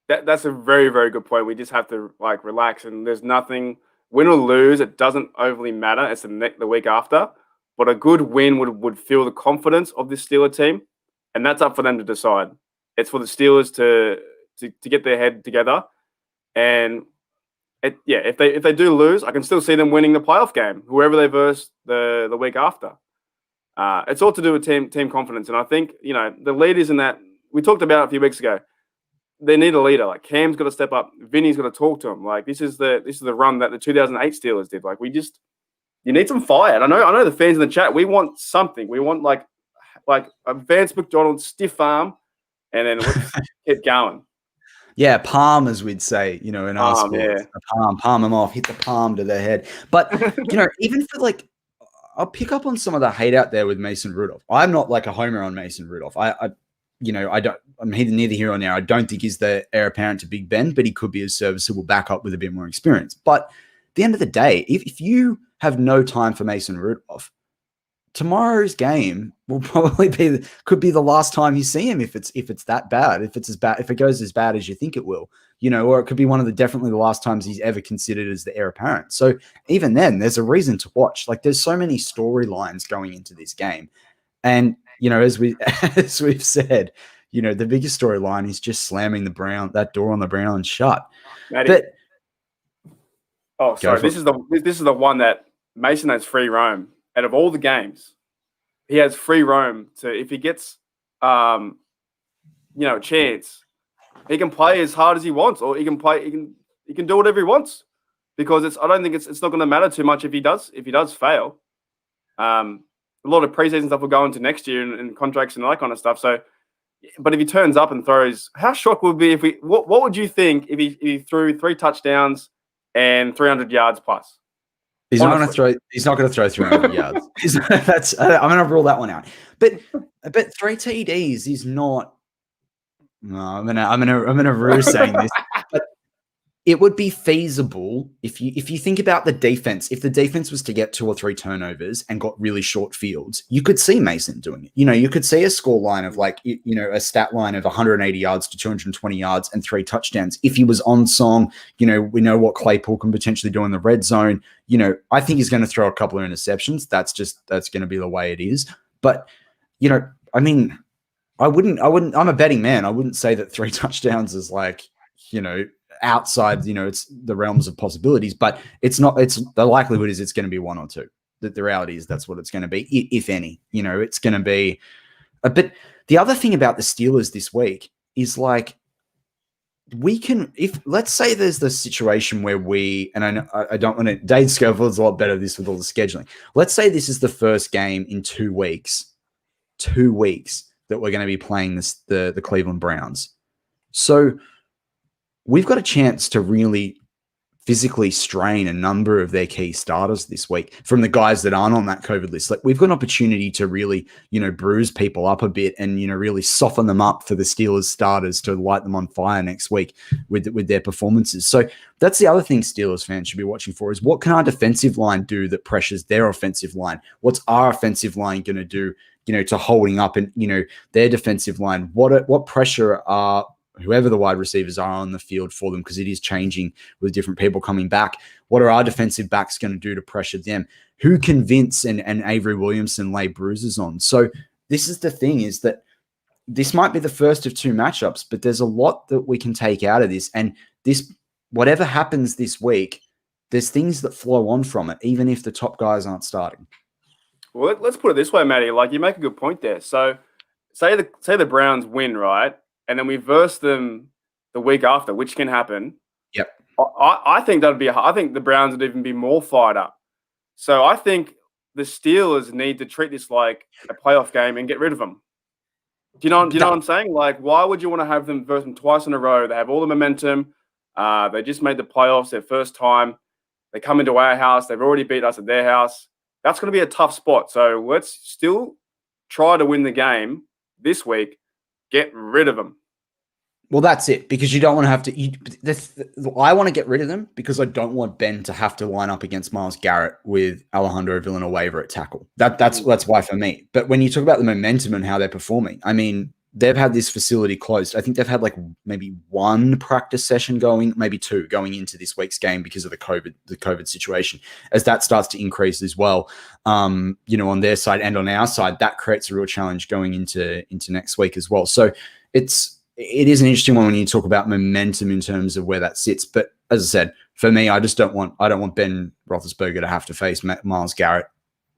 That's a very, very good point. We just have to relax, and there's nothing, win or lose, it doesn't overly matter. It's the week after, but a good win would fill the confidence of this Steeler team, and that's up for them to decide. It's for the Steelers to get their head together, and if they do lose, I can still see them winning the playoff game, whoever they verse the week after. It's all to do with team confidence, and I think the leaders in that, we talked about it a few weeks ago. they need a leader. Like Cam's got to step up. Vinny's got to talk to him. Like this is the run that the 2008 Steelers did. Like you need some fire. And I know the fans in the chat. We want something. We want like a Vance McDonald stiff arm, and then let's get going. Yeah, palm, as we'd say, in our sport. Yeah. Palm them off, hit the palm to their head. But, even for I'll pick up on some of the hate out there with Mason Rudolph. I'm not like a homer on Mason Rudolph. I'm neither here nor there. I don't think he's the heir apparent to Big Ben, but he could be a serviceable backup with a bit more experience. But at the end of the day, if you have no time for Mason Rudolph, tomorrow's game will probably could be the last time you see him if it's that bad, if it goes as bad as you think it will, or it could be one of definitely the last times he's ever considered as the heir apparent. So even then, there's a reason to watch. Like there's so many storylines going into this game, and as we've said, the biggest storyline is just slamming that door on the Browns shut. Matty, this is the one that Mason has free roam. Out of all the games, he has free roam to, if he gets, a chance, he can play as hard as he wants, or he can do whatever he wants, because I don't think it's not going to matter too much if he does fail. A lot of preseason stuff will go into next year and contracts and all that kind of stuff. So, but if he turns up and throws, how shocked would it be what would you think if he threw 3 touchdowns and 300 yards plus? He's not going to throw 300 yards. I'm going to rule that one out. But 3 TDs is not. No, I'm going to rue saying this. But it would be feasible if you think about the defense. If the defense was to get 2 or 3 turnovers and got really short fields, you could see Mason doing it. You could see a score line of a stat line of 180 yards to 220 yards and 3 touchdowns. If he was on song, we know what Claypool can potentially do in the red zone. I think he's going to throw a couple of interceptions. That's going to be the way it is. But, I wouldn't, I'm a betting man. I wouldn't say that 3 touchdowns is outside, it's the realms of possibilities, but it's not, the likelihood is it's going to be 1 or 2. The reality is that's what it's going to be, if any. It's going to be a bit. The other thing about the Steelers this week is let's say there's the situation where I don't want to, Dave Scoville's a lot better at this with all the scheduling. Let's say this is the first game in 2 weeks that we're going to be playing the Cleveland Browns. So we've got a chance to really physically strain a number of their key starters this week from the guys that aren't on that COVID list. We've got an opportunity to really, bruise people up a bit and, really soften them up for the Steelers starters to light them on fire next week with their performances. So that's the other thing Steelers fans should be watching for, is what can our defensive line do that pressures their offensive line? What's our offensive line going to do, to holding up and, their defensive line? What pressure are whoever the wide receivers are on the field for them, because it is changing with different people coming back? What are our defensive backs going to do to pressure them? Who can Vince and Avery Williamson lay bruises on? So this is the thing, is that this might be the first of 2 matchups, but there's a lot that we can take out of this. And this, whatever happens this week, there's things that flow on from it, even if the top guys aren't starting. Well, let's put it this way, Matty. You make a good point there. So say the Browns win, right? And then we verse them the week after, which can happen. Yep. I think I think the Browns would even be more fired up. So I think the Steelers need to treat this like a playoff game and get rid of them. Do you know what I'm saying? Why would you want to have them verse them twice in a row? They have all the momentum. They just made the playoffs their first time. They come into our house. They've already beat us at their house. That's going to be a tough spot. So let's still try to win the game this week. Get rid of them. Well, that's it, because you don't want to have to. I want to get rid of them because I don't want Ben to have to line up against Myles Garrett with Alejandro Villanueva at tackle. That's why for me. But when you talk about the momentum and how they're performing, they've had this facility closed. I think they've had maybe 1 practice session going, maybe 2 going into this week's game because of the COVID situation. As that starts to increase as well, on their side and on our side, that creates a real challenge going into next week as well. So it is an interesting one when you talk about momentum in terms of where that sits. But as I said, for me, I don't want Ben Roethlisberger to have to face Myles Garrett,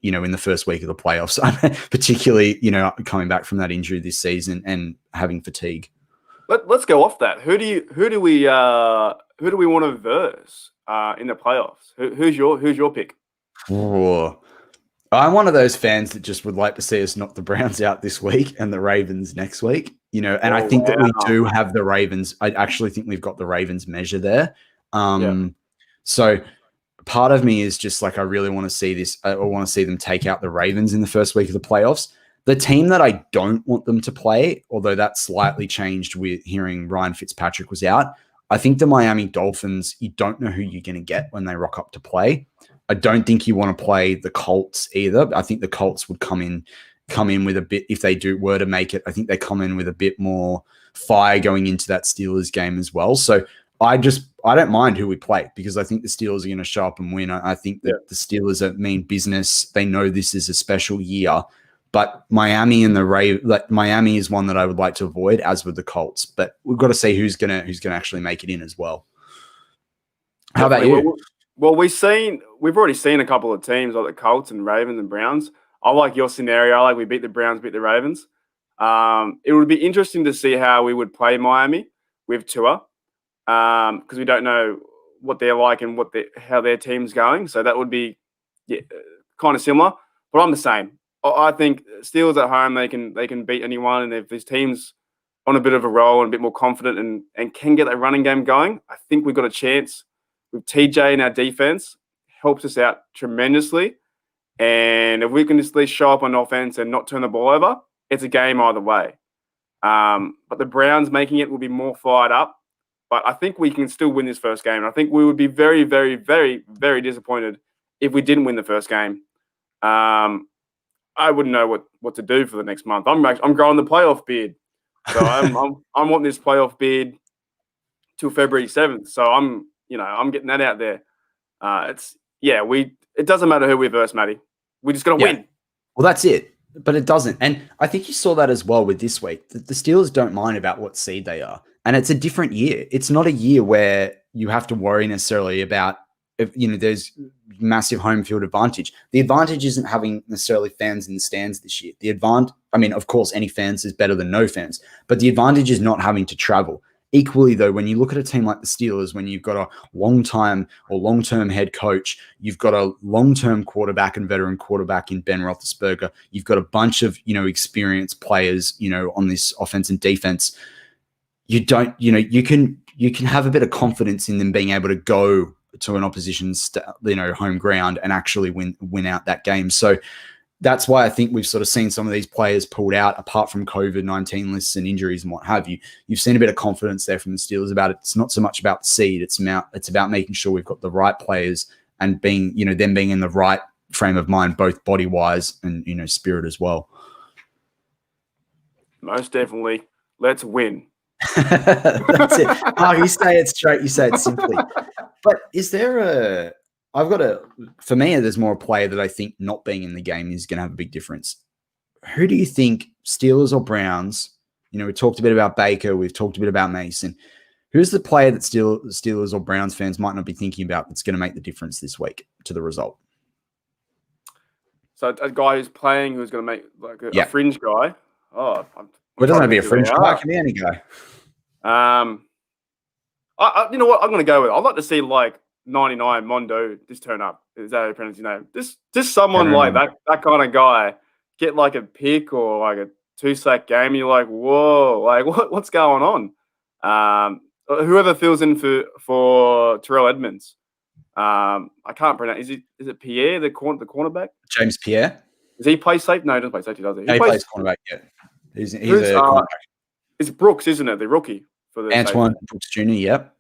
in the first week of the playoffs, particularly, coming back from that injury this season and having fatigue. Let's go off that. Who do we want to verse in the playoffs? Who's your pick? Ooh. I'm one of those fans that just would like to see us knock the Browns out this week and the Ravens next week. I think that we do have the Ravens. I actually think we've got the Ravens measure there. So part of me is just like, I really want to see this. I want to see them take out the Ravens in the first week of the playoffs. The team that I don't want them to play, although that slightly changed with hearing Ryan Fitzpatrick was out, I think the Miami Dolphins, you don't know who you're going to get when they rock up to play. I don't think you want to play the Colts either. I think the Colts would come in with a bit, if they were to make it, I think they come in with a bit more fire going into that Steelers game as well. So I don't mind who we play, because I think the Steelers are going to show up and win. I think that the Steelers mean business. They know this is a special year. But Miami and Miami is one that I would like to avoid, as with the Colts. But we've got to see who's gonna actually make it in as well. How about you? Well, we've already seen a couple of teams like the Colts and Ravens and Browns. I like your scenario. I like we beat the Browns, beat the Ravens. It would be interesting to see how we would play Miami with Tua, because we don't know what they're like and how their team's going. So that would be kind of similar. But I'm the same. I think Steelers at home, they can beat anyone, and if this team's on a bit of a roll and a bit more confident and can get that running game going, I think we've got a chance. With TJ in our defense, helps us out tremendously, and if we can just at least show up on offense and not turn the ball over, it's a game either way. But the Browns making it will be more fired up, but I think we can still win this first game. And I think we would be very, very, very, very disappointed if we didn't win the first game. I wouldn't know what to do for the next month. I'm growing the playoff beard, so I'm wanting this playoff beard till February 7th. So I'm getting that out there. It doesn't matter who we verse, Matty. We're just gonna win. Well, that's it. But it doesn't. And I think you saw that as well with this week. The Steelers don't mind about what seed they are. And it's a different year. It's not a year where you have to worry necessarily about there's massive home field advantage. The advantage isn't having necessarily fans in the stands this year. Of course, any fans is better than no fans, but the advantage is not having to travel. Equally, though, when you look at a team like the Steelers, when you've got a long-term head coach, you've got a long-term quarterback and veteran quarterback in Ben Roethlisberger, you've got a bunch of, experienced players, on this offense and defense, you can have a bit of confidence in them being able to go to an opposition's home ground and actually win out that game. So that's why I think we've sort of seen some of these players pulled out, apart from COVID-19 lists and injuries and what have you. You've seen a bit of confidence there from the Steelers about it. It's not so much about the seed. It's about making sure we've got the right players and them being in the right frame of mind, both body-wise and, spirit as well. Most definitely. Let's win. That's it. You say it straight. You say it simply. But is there for me, there's more a player that I think not being in the game is going to have a big difference. Who do you think, Steelers or Browns? We talked a bit about Baker. We've talked a bit about Mason. Who's the player that Steelers or Browns fans might not be thinking about that's going to make the difference this week to the result? So a guy who's playing, who's going to make a fringe guy. It doesn't have to be a fringe guy. It can be any guy. You know what? I'm going to go with it. I'd like to see 99 Mondo just turn up. Is that how you pronounce his name? Just someone like that kind of guy get a pick or a 2-sack game. And you're like, whoa, what's going on? Whoever fills in for Terrell Edmonds. I can't pronounce. Is it Pierre, the cornerback? James Pierre. Does he play safe? No, he doesn't play safety, does he? He plays cornerback. Yeah, he's a cornerback. It's Brooks, isn't it? The rookie for the Antoine Brooks Jr. Yep.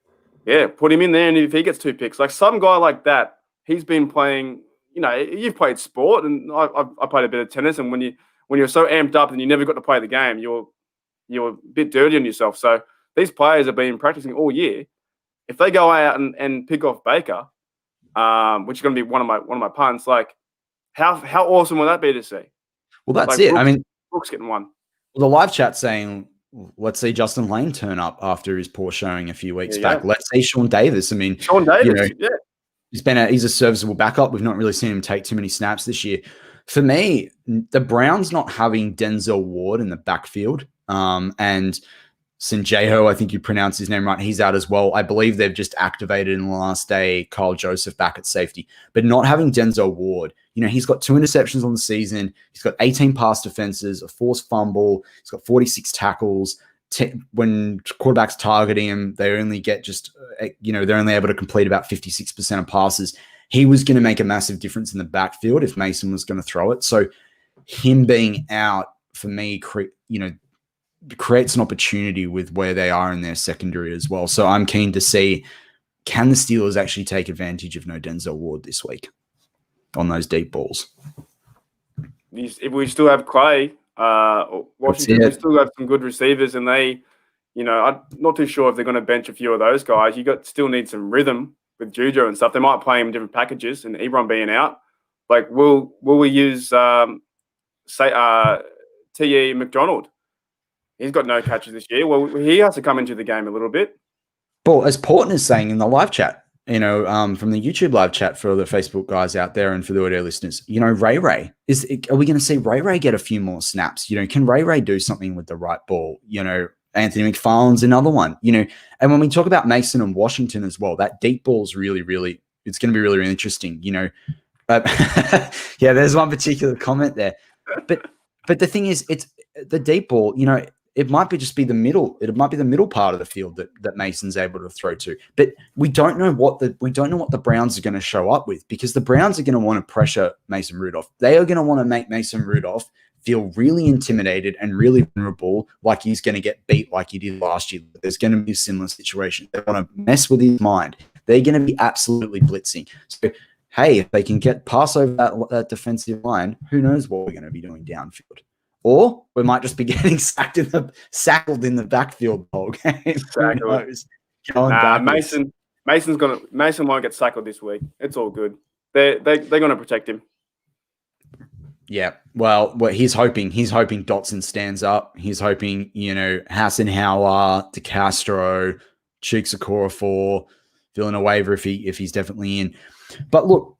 Yeah, put him in there, and if he gets 2 picks, some guy like that, he's been playing. You've played sport, and I played a bit of tennis, and when you're so amped up and you never got to play the game, you're a bit dirty on yourself. So these players have been practicing all year. If they go out and pick off Baker, which is going to be one of my punts, how awesome will that be to see? Well, that's it. Brooks getting one. Well, the live chat saying, let's see Justin Lane turn up after his poor showing a few weeks back. Yeah. Let's see Sean Davis. Sean Davis, he's a serviceable backup. We've not really seen him take too many snaps this year. For me, the Browns not having Denzel Ward in the backfield, and Sinjeho, I think you pronounced his name right. He's out as well. I believe they've just activated in the last day Kyle Joseph back at safety. But not having Denzel Ward, he's got 2 interceptions on the season. He's got 18 pass defenses, a forced fumble. He's got 46 tackles. When quarterbacks targeting him, they only get they're only able to complete about 56% of passes. He was going to make a massive difference in the backfield if Mason was going to throw it. So him being out, for me, creates an opportunity with where they are in their secondary as well. So I'm keen to see, can the Steelers actually take advantage of no Denzel Ward this week on those deep balls? If we still have Clay, Washington, we still have some good receivers, and I'm not too sure if they're going to bench a few of those guys. Still need some rhythm with Juju and stuff. They might play him in different packages, and Ebron being out. Like, will we use T.E. McDonald? He's got no catches this year. Well, he has to come into the game a little bit. Well, as Portman is saying in the live chat, from the YouTube live chat for the Facebook guys out there and for the audio listeners, Ray are we going to see Ray get a few more snaps? Can Ray do something with the right ball? Anthony McFarland's another one, and when we talk about Mason and Washington as well, that deep ball is really, really, it's going to be really, really interesting, But yeah, there's one particular comment there. But the thing is, it's the deep ball, it might be the middle. It might be the middle part of the field that Mason's able to throw to. But we don't know what the Browns are going to show up with, because the Browns are going to want to pressure Mason Rudolph. They are going to want to make Mason Rudolph feel really intimidated and really vulnerable, like he's going to get beat like he did last year. There's going to be a similar situation. They want to mess with his mind. They're going to be absolutely blitzing. So, hey, if they can get pass over that defensive line, who knows what we're going to be doing downfield. Or we might just be getting sackled in the backfield the whole game. Exactly. Mason won't get sackled this week. It's all good. They're going to protect him. Yeah. Well, he's hoping Dotson stands up. He's hoping, Hassenauer, DeCastro, Cheeks Okorafor, Villanueva if he's definitely in. But look,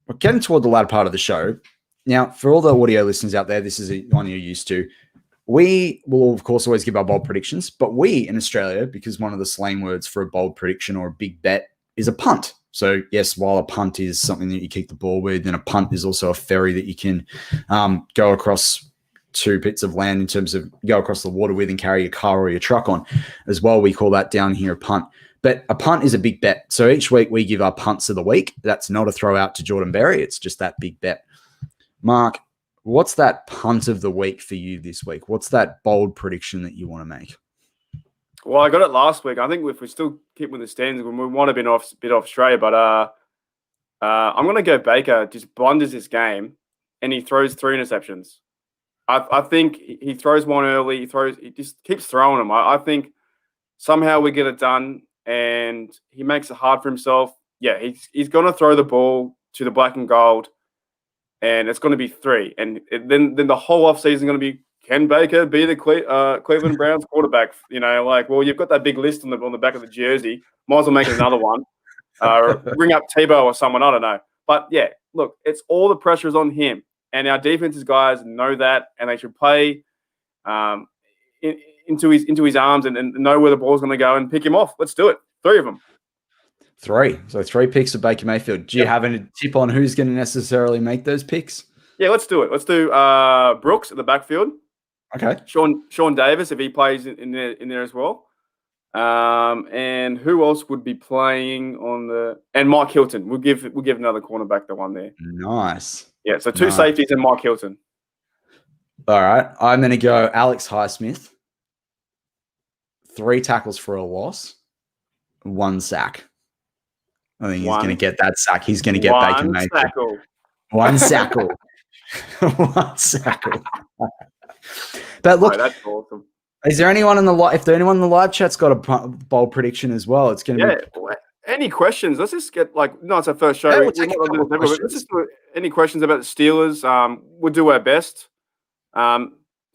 we're getting toward the latter part of the show. Now, for all the audio listeners out there, this is one you're used to. We will, of course, always give our bold predictions, but we in Australia, because one of the slang words for a bold prediction or a big bet is a punt. So, yes, while a punt is something that you kick the ball with, then a punt is also a ferry that you can go across 2 bits of land in terms of go across the water with and carry your car or your truck on as well. We call that down here a punt. But a punt is a big bet. So each week we give our punts of the week. That's not a throw out to Jordan Berry. It's just that big bet. Mark, what's that punt of the week for you this week? What's that bold prediction that you want to make? Well, I got it last week. I think if we still keep with the standings, we might have been a bit off straight, but I'm going to go Baker just blunders this game, and he throws 3 interceptions. I think he throws one early. He just keeps throwing them. I think somehow we get it done, and he makes it hard for himself. Yeah, he's going to throw the ball to the black and gold, and it's going to be 3. And then the whole offseason is going to be, can Baker be the Cleveland Browns quarterback? Well, you've got that big list on the back of the jersey. Might as well make another one. Ring up Tebow or someone, I don't know. But, yeah, look, it's all the pressure is on him. And our defensive guys know that, and they should play into his arms and know where the ball's going to go and pick him off. Let's do it. 3 of them. 3. So 3 picks of Baker Mayfield. Do you have any tip on who's going to necessarily make those picks? Yeah, let's do it. Let's do Brooks at the backfield. Okay. Sean Davis, if he plays in there as well. And who else would be playing and Mike Hilton. We'll give another cornerback the one there. Nice. Yeah, so 2 safeties and Mike Hilton. All right. I'm going to go Alex Highsmith. 3 tackles for a loss. 1 sack. I think he's going to get that sack. He's going to get Baker Mayfield. 1 sackle. 1 sackle. But look, that's awesome. Is there anyone in the if there anyone in the live chat's got a bold prediction as well? It's going to be. Any questions? Let's just get it's our first show. Let's just do any questions about the Steelers. We'll do our best.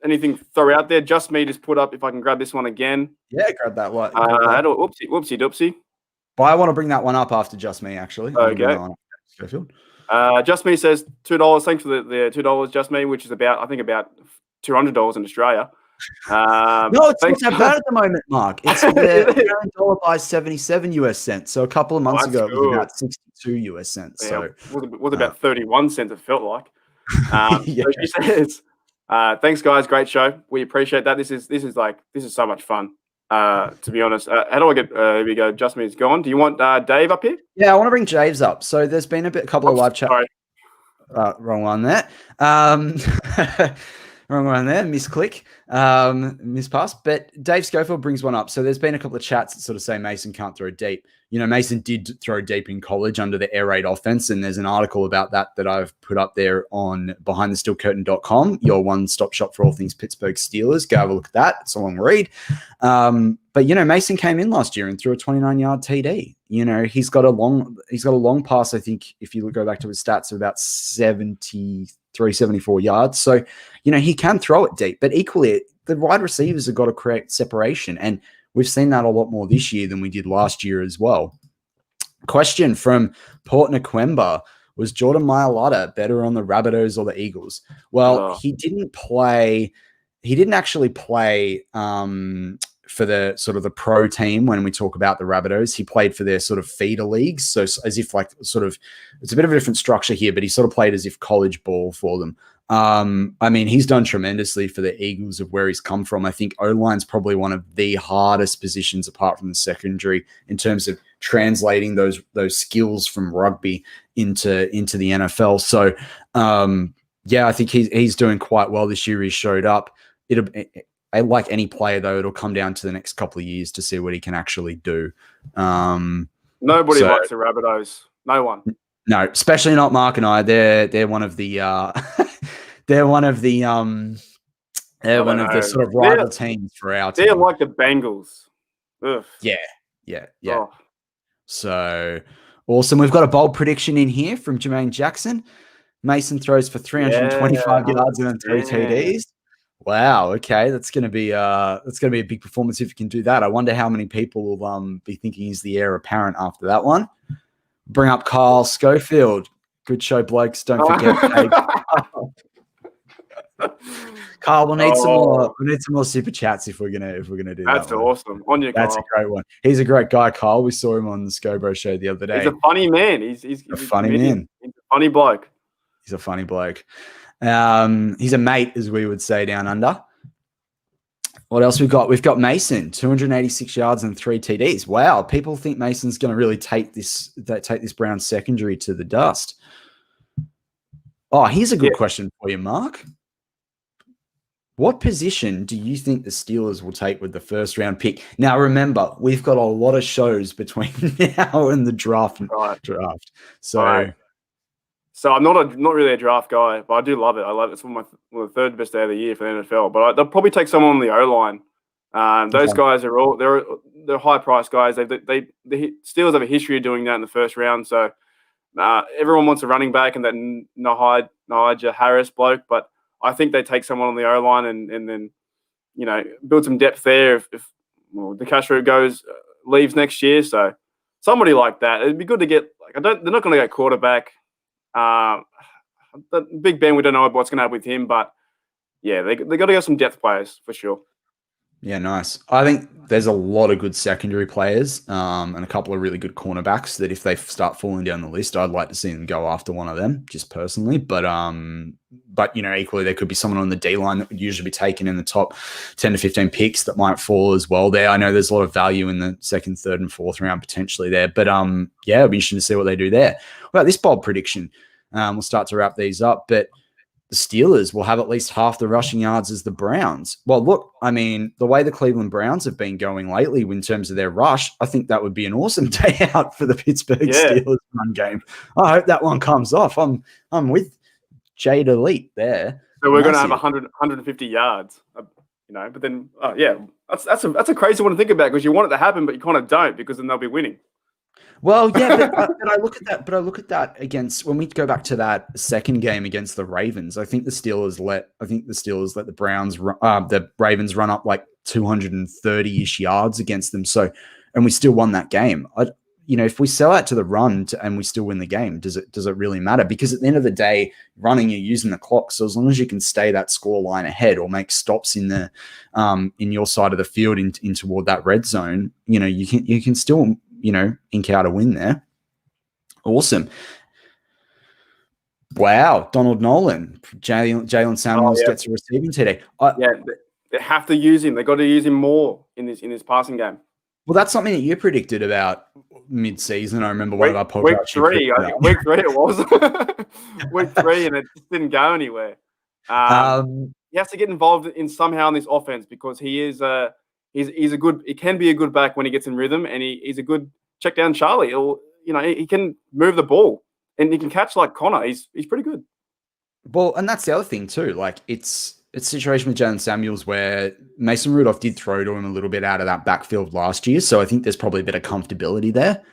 Anything throw out there? Just me. Just put up if I can grab this one again. Yeah, grab that one. Whoopsie doopsie. But I want to bring that one up after Just Me, actually. Okay. Just Me says $2. Thanks for the $2, Just Me, which is about $200 in Australia. No, it's not that bad at the moment, Mark. It's the dollar by 77 US cents. So a couple of months ago, it was about 62 US cents. Yeah, So it was about 31 cents, it felt like. yeah. So she says, thanks, guys. Great show. We appreciate that. This is so much fun. To be honest, how do I get? Here we go. Just me's gone. Do you want Dave up here? Yeah, I want to bring Javes up. So there's been a couple of live chat. Wrong one there. Wrong one there. Misclick. Mispass. But Dave Schofield brings one up. So there's been a couple of chats that sort of say Mason can't throw deep. You know, Mason did throw deep in college under the air raid offense, and there's an article about that I've put up there on behindthesteelcurtain.com, your one-stop shop for all things Pittsburgh Steelers. Go have a look at that. It's a long read. But, you know, Mason came in last year and threw a 29-yard TD. You know, he's got a long pass, I think, if you go back to his stats, of about 73, 74 yards. So, you know, he can throw it deep. But equally, the wide receivers have got to create separation. And we've seen that a lot more this year than we did last year as well. Question from Port Naquemba: was Jordan Mailata better on the Rabbitohs or the Eagles? Well, he didn't play. He didn't actually play for the sort of the pro team when we talk about the Rabbitohs. He played for their sort of feeder leagues. So as if like sort of, it's a bit of a different structure here, but he sort of played as if college ball for them. I mean, he's done tremendously for the Eagles of where he's come from. I think O-line's probably one of the hardest positions apart from the secondary in terms of translating those skills from rugby into the NFL. So, yeah, I think he's doing quite well this year. He showed up. Like any player, though, it'll come down to the next couple of years to see what he can actually do. Nobody likes the Rabbitohs. No one. No, especially not Mark and I. They're one of the they're one of the sort of rival teams for our team. They're like the Bengals. Ugh. Yeah. Oh. So awesome. We've got a bold prediction in here from Jermaine Jackson. Mason throws for 325 yards and 3 TDs. Wow. Okay, that's going to be a big performance if you can do that. I wonder how many people will be thinking he's the heir apparent after that one. Bring up Kyle Schofield. Good show, blokes. Don't forget. Kyle, we'll need some more. We need some more super chats if we're gonna do that. That's awesome. On you, That's Kyle. a great one. He's a great guy, Kyle. We saw him on the Scobro show the other day. He's a funny man. He's a funny man. He's a funny bloke. He's a funny bloke. He's a mate, as we would say down under. What else we've got? We've got Mason, 286 yards and 3 TDs. Wow, people think Mason's going to really take this Browns secondary to the dust. Oh, here's a good question for you, Mark. What position do you think the Steelers will take with the first round pick? Now, remember, we've got a lot of shows between now and the draft. So I'm not really a draft guy, but I do love it. I love it. It's one of the third best day of the year for the NFL. But they'll probably take someone on the O-line. Those guys are they're high priced guys. The Steelers have a history of doing that in the first round. So everyone wants a running back and that Najee Harris bloke, but I think they take someone on the O-line and then build some depth there if DeCastro leaves next year. So somebody like that. It'd be good to get. They're not going to get quarterback. The Big Ben, we don't know what's going to happen with him, but yeah, they got to get some depth players for sure. Yeah, nice. I think there's a lot of good secondary players and a couple of really good cornerbacks that if they start falling down the list, I'd like to see them go after one of them, just personally. But equally, there could be someone on the D line that would usually be taken in the top 10 to 15 picks that might fall as well there. I know there's a lot of value in the second, third, and fourth round potentially there. But it'll be interesting to see what they do there. What about this bold prediction? We'll start to wrap these up, but the Steelers will have at least half the rushing yards as the Browns. Well, look, I mean, the way the Cleveland Browns have been going lately in terms of their rush, I think that would be an awesome day out for the Pittsburgh Steelers run game. I hope that one comes off. I'm with Jade Elite there. So we're going to have 150 yards, but then, that's a crazy one to think about because you want it to happen, but you kind of don't because then they'll be winning. Well, yeah, but I look at that against when we go back to that second game against the Ravens. I think the Steelers let the the Ravens run up like 230-ish yards against them. So, and we still won that game. if we sell out to the run and we still win the game, does it really matter? Because at the end of the day, running, you're using the clock. So as long as you can stay that score line ahead or make stops in the in your side of the field in toward that red zone, you can still ink out a win there. Awesome. Wow, Donald Nolan, Jalen Samuels gets a receiving today. They have to use him. They got to use him more in this passing game. Well, that's something that you predicted about mid-season. I remember one of our podcasts. Week 3, I think week 3 it was. Week 3, and it just didn't go anywhere. He has to get involved in somehow in this offense because he's a good. He can be a good back when he gets in rhythm, and he's a good check down Charlie. He can move the ball and he can catch like Connor. He's pretty good. Well, and that's the other thing too. Like it's a situation with Jalen Samuels where Mason Rudolph did throw to him a little bit out of that backfield last year. So I think there's probably a bit of comfortability there.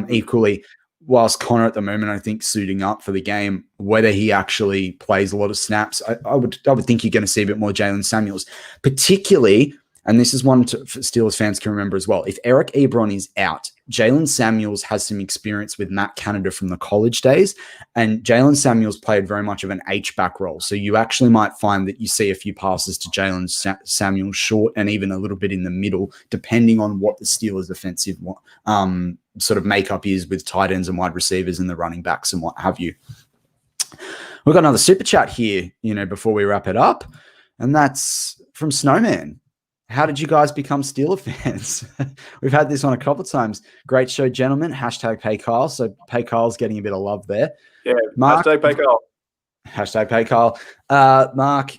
Equally, whilst Connor at the moment, I think suiting up for the game, whether he actually plays a lot of snaps, I would think you're going to see a bit more Jalen Samuels, particularly, and this is one Steelers fans can remember as well. If Eric Ebron is out, Jalen Samuels has some experience with Matt Canada from the college days, and Jalen Samuels played very much of an H-back role. So you actually might find that you see a few passes to Jalen Samuels short and even a little bit in the middle, depending on what the Steelers' offensive sort of makeup is with tight ends and wide receivers and the running backs and what have you. We've got another super chat here, before we wrap it up, and that's from Snowman. How did you guys become Steeler fans? We've had this on a couple of times. Great show, gentlemen. Hashtag Pay Kyle. So Pay Kyle's getting a bit of love there. Yeah, Mark, hashtag Pay Kyle. Hashtag Pay Kyle. Mark,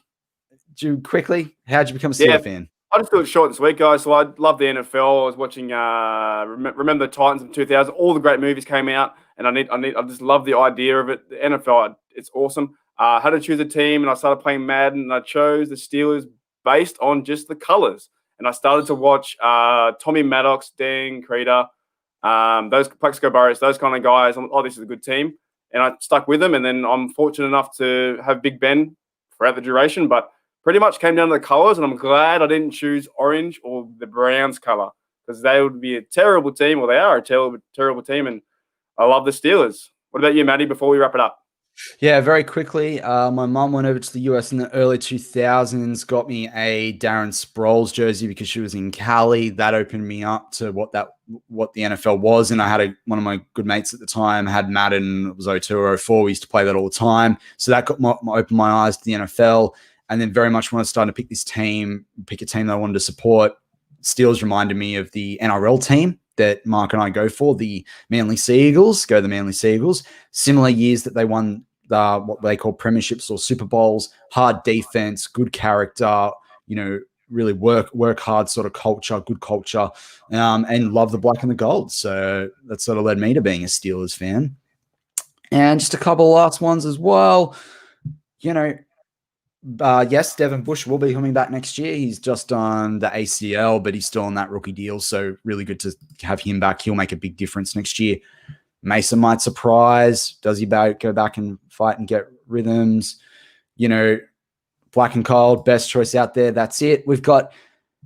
quickly, how'd you become a Steeler fan? I just do it short this week, guys. So I love the NFL. I was watching Remember the Titans in 2000. All the great movies came out, and I just love the idea of it. The NFL, it's awesome. I had to choose a team, and I started playing Madden, and I chose the Steelers based on just the colors. And I started to watch Tommy Maddox, Dan Creeder, those Plexico Burris, those kind of guys. This is a good team. And I stuck with them. And then I'm fortunate enough to have Big Ben throughout the duration, but pretty much came down to the colors. And I'm glad I didn't choose orange or the Browns color because they would be a terrible team, or they are a terrible team. And I love the Steelers. What about you, Matty, before we wrap it up? Yeah, very quickly. My mum went over to the US in the early 2000s, got me a Darren Sproles jersey because she was in Cali. That opened me up to what the NFL was. And I had one of my good mates at the time had Madden. It was 02 or 04. We used to play that all the time. So that opened my eyes to the NFL. And then very much when I started to pick a team that I wanted to support, Steelers reminded me of the NRL team that Mark and I go for, the Manly Sea Eagles. Go the Manly Sea Eagles. Similar years that they won what they call premierships or Super Bowls, hard defense, good character, really work hard sort of culture, good culture, and love the black and the gold. So that sort of led me to being a Steelers fan. And just a couple of last ones as well. Yes, Devin Bush will be coming back next year. He's just on the ACL, but he's still on that rookie deal. So really good to have him back. He'll make a big difference next year. Mason might surprise. Does he go back and fight and get rhythms? Black and cold, best choice out there. That's it. We've got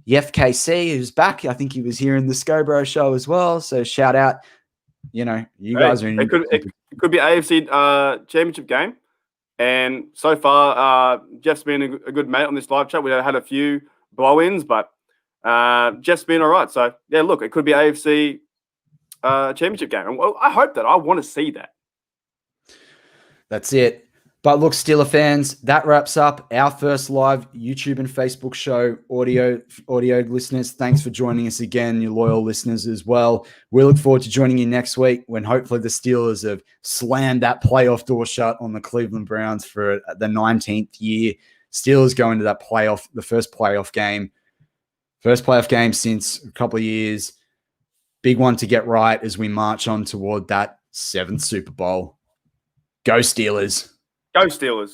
FKC who's back. I think he was here in the Scobro show as well. So shout out. You guys are in. It could be AFC championship game. And so far, Jeff's been a good mate on this live chat. We had a few blow-ins, but Jeff's been all right. So, yeah, look, it could be AFC championship game. And I hope that. I want to see that. That's it. But look, Steeler fans, that wraps up our first live YouTube and Facebook show. Audio listeners, thanks for joining us again, your loyal listeners as well. We look forward to joining you next week when hopefully the Steelers have slammed that playoff door shut on the Cleveland Browns for the 19th year. Steelers go into that the first playoff game since a couple of years. Big one to get right as we march on toward that 7th Super Bowl. Go Steelers. Go Steelers.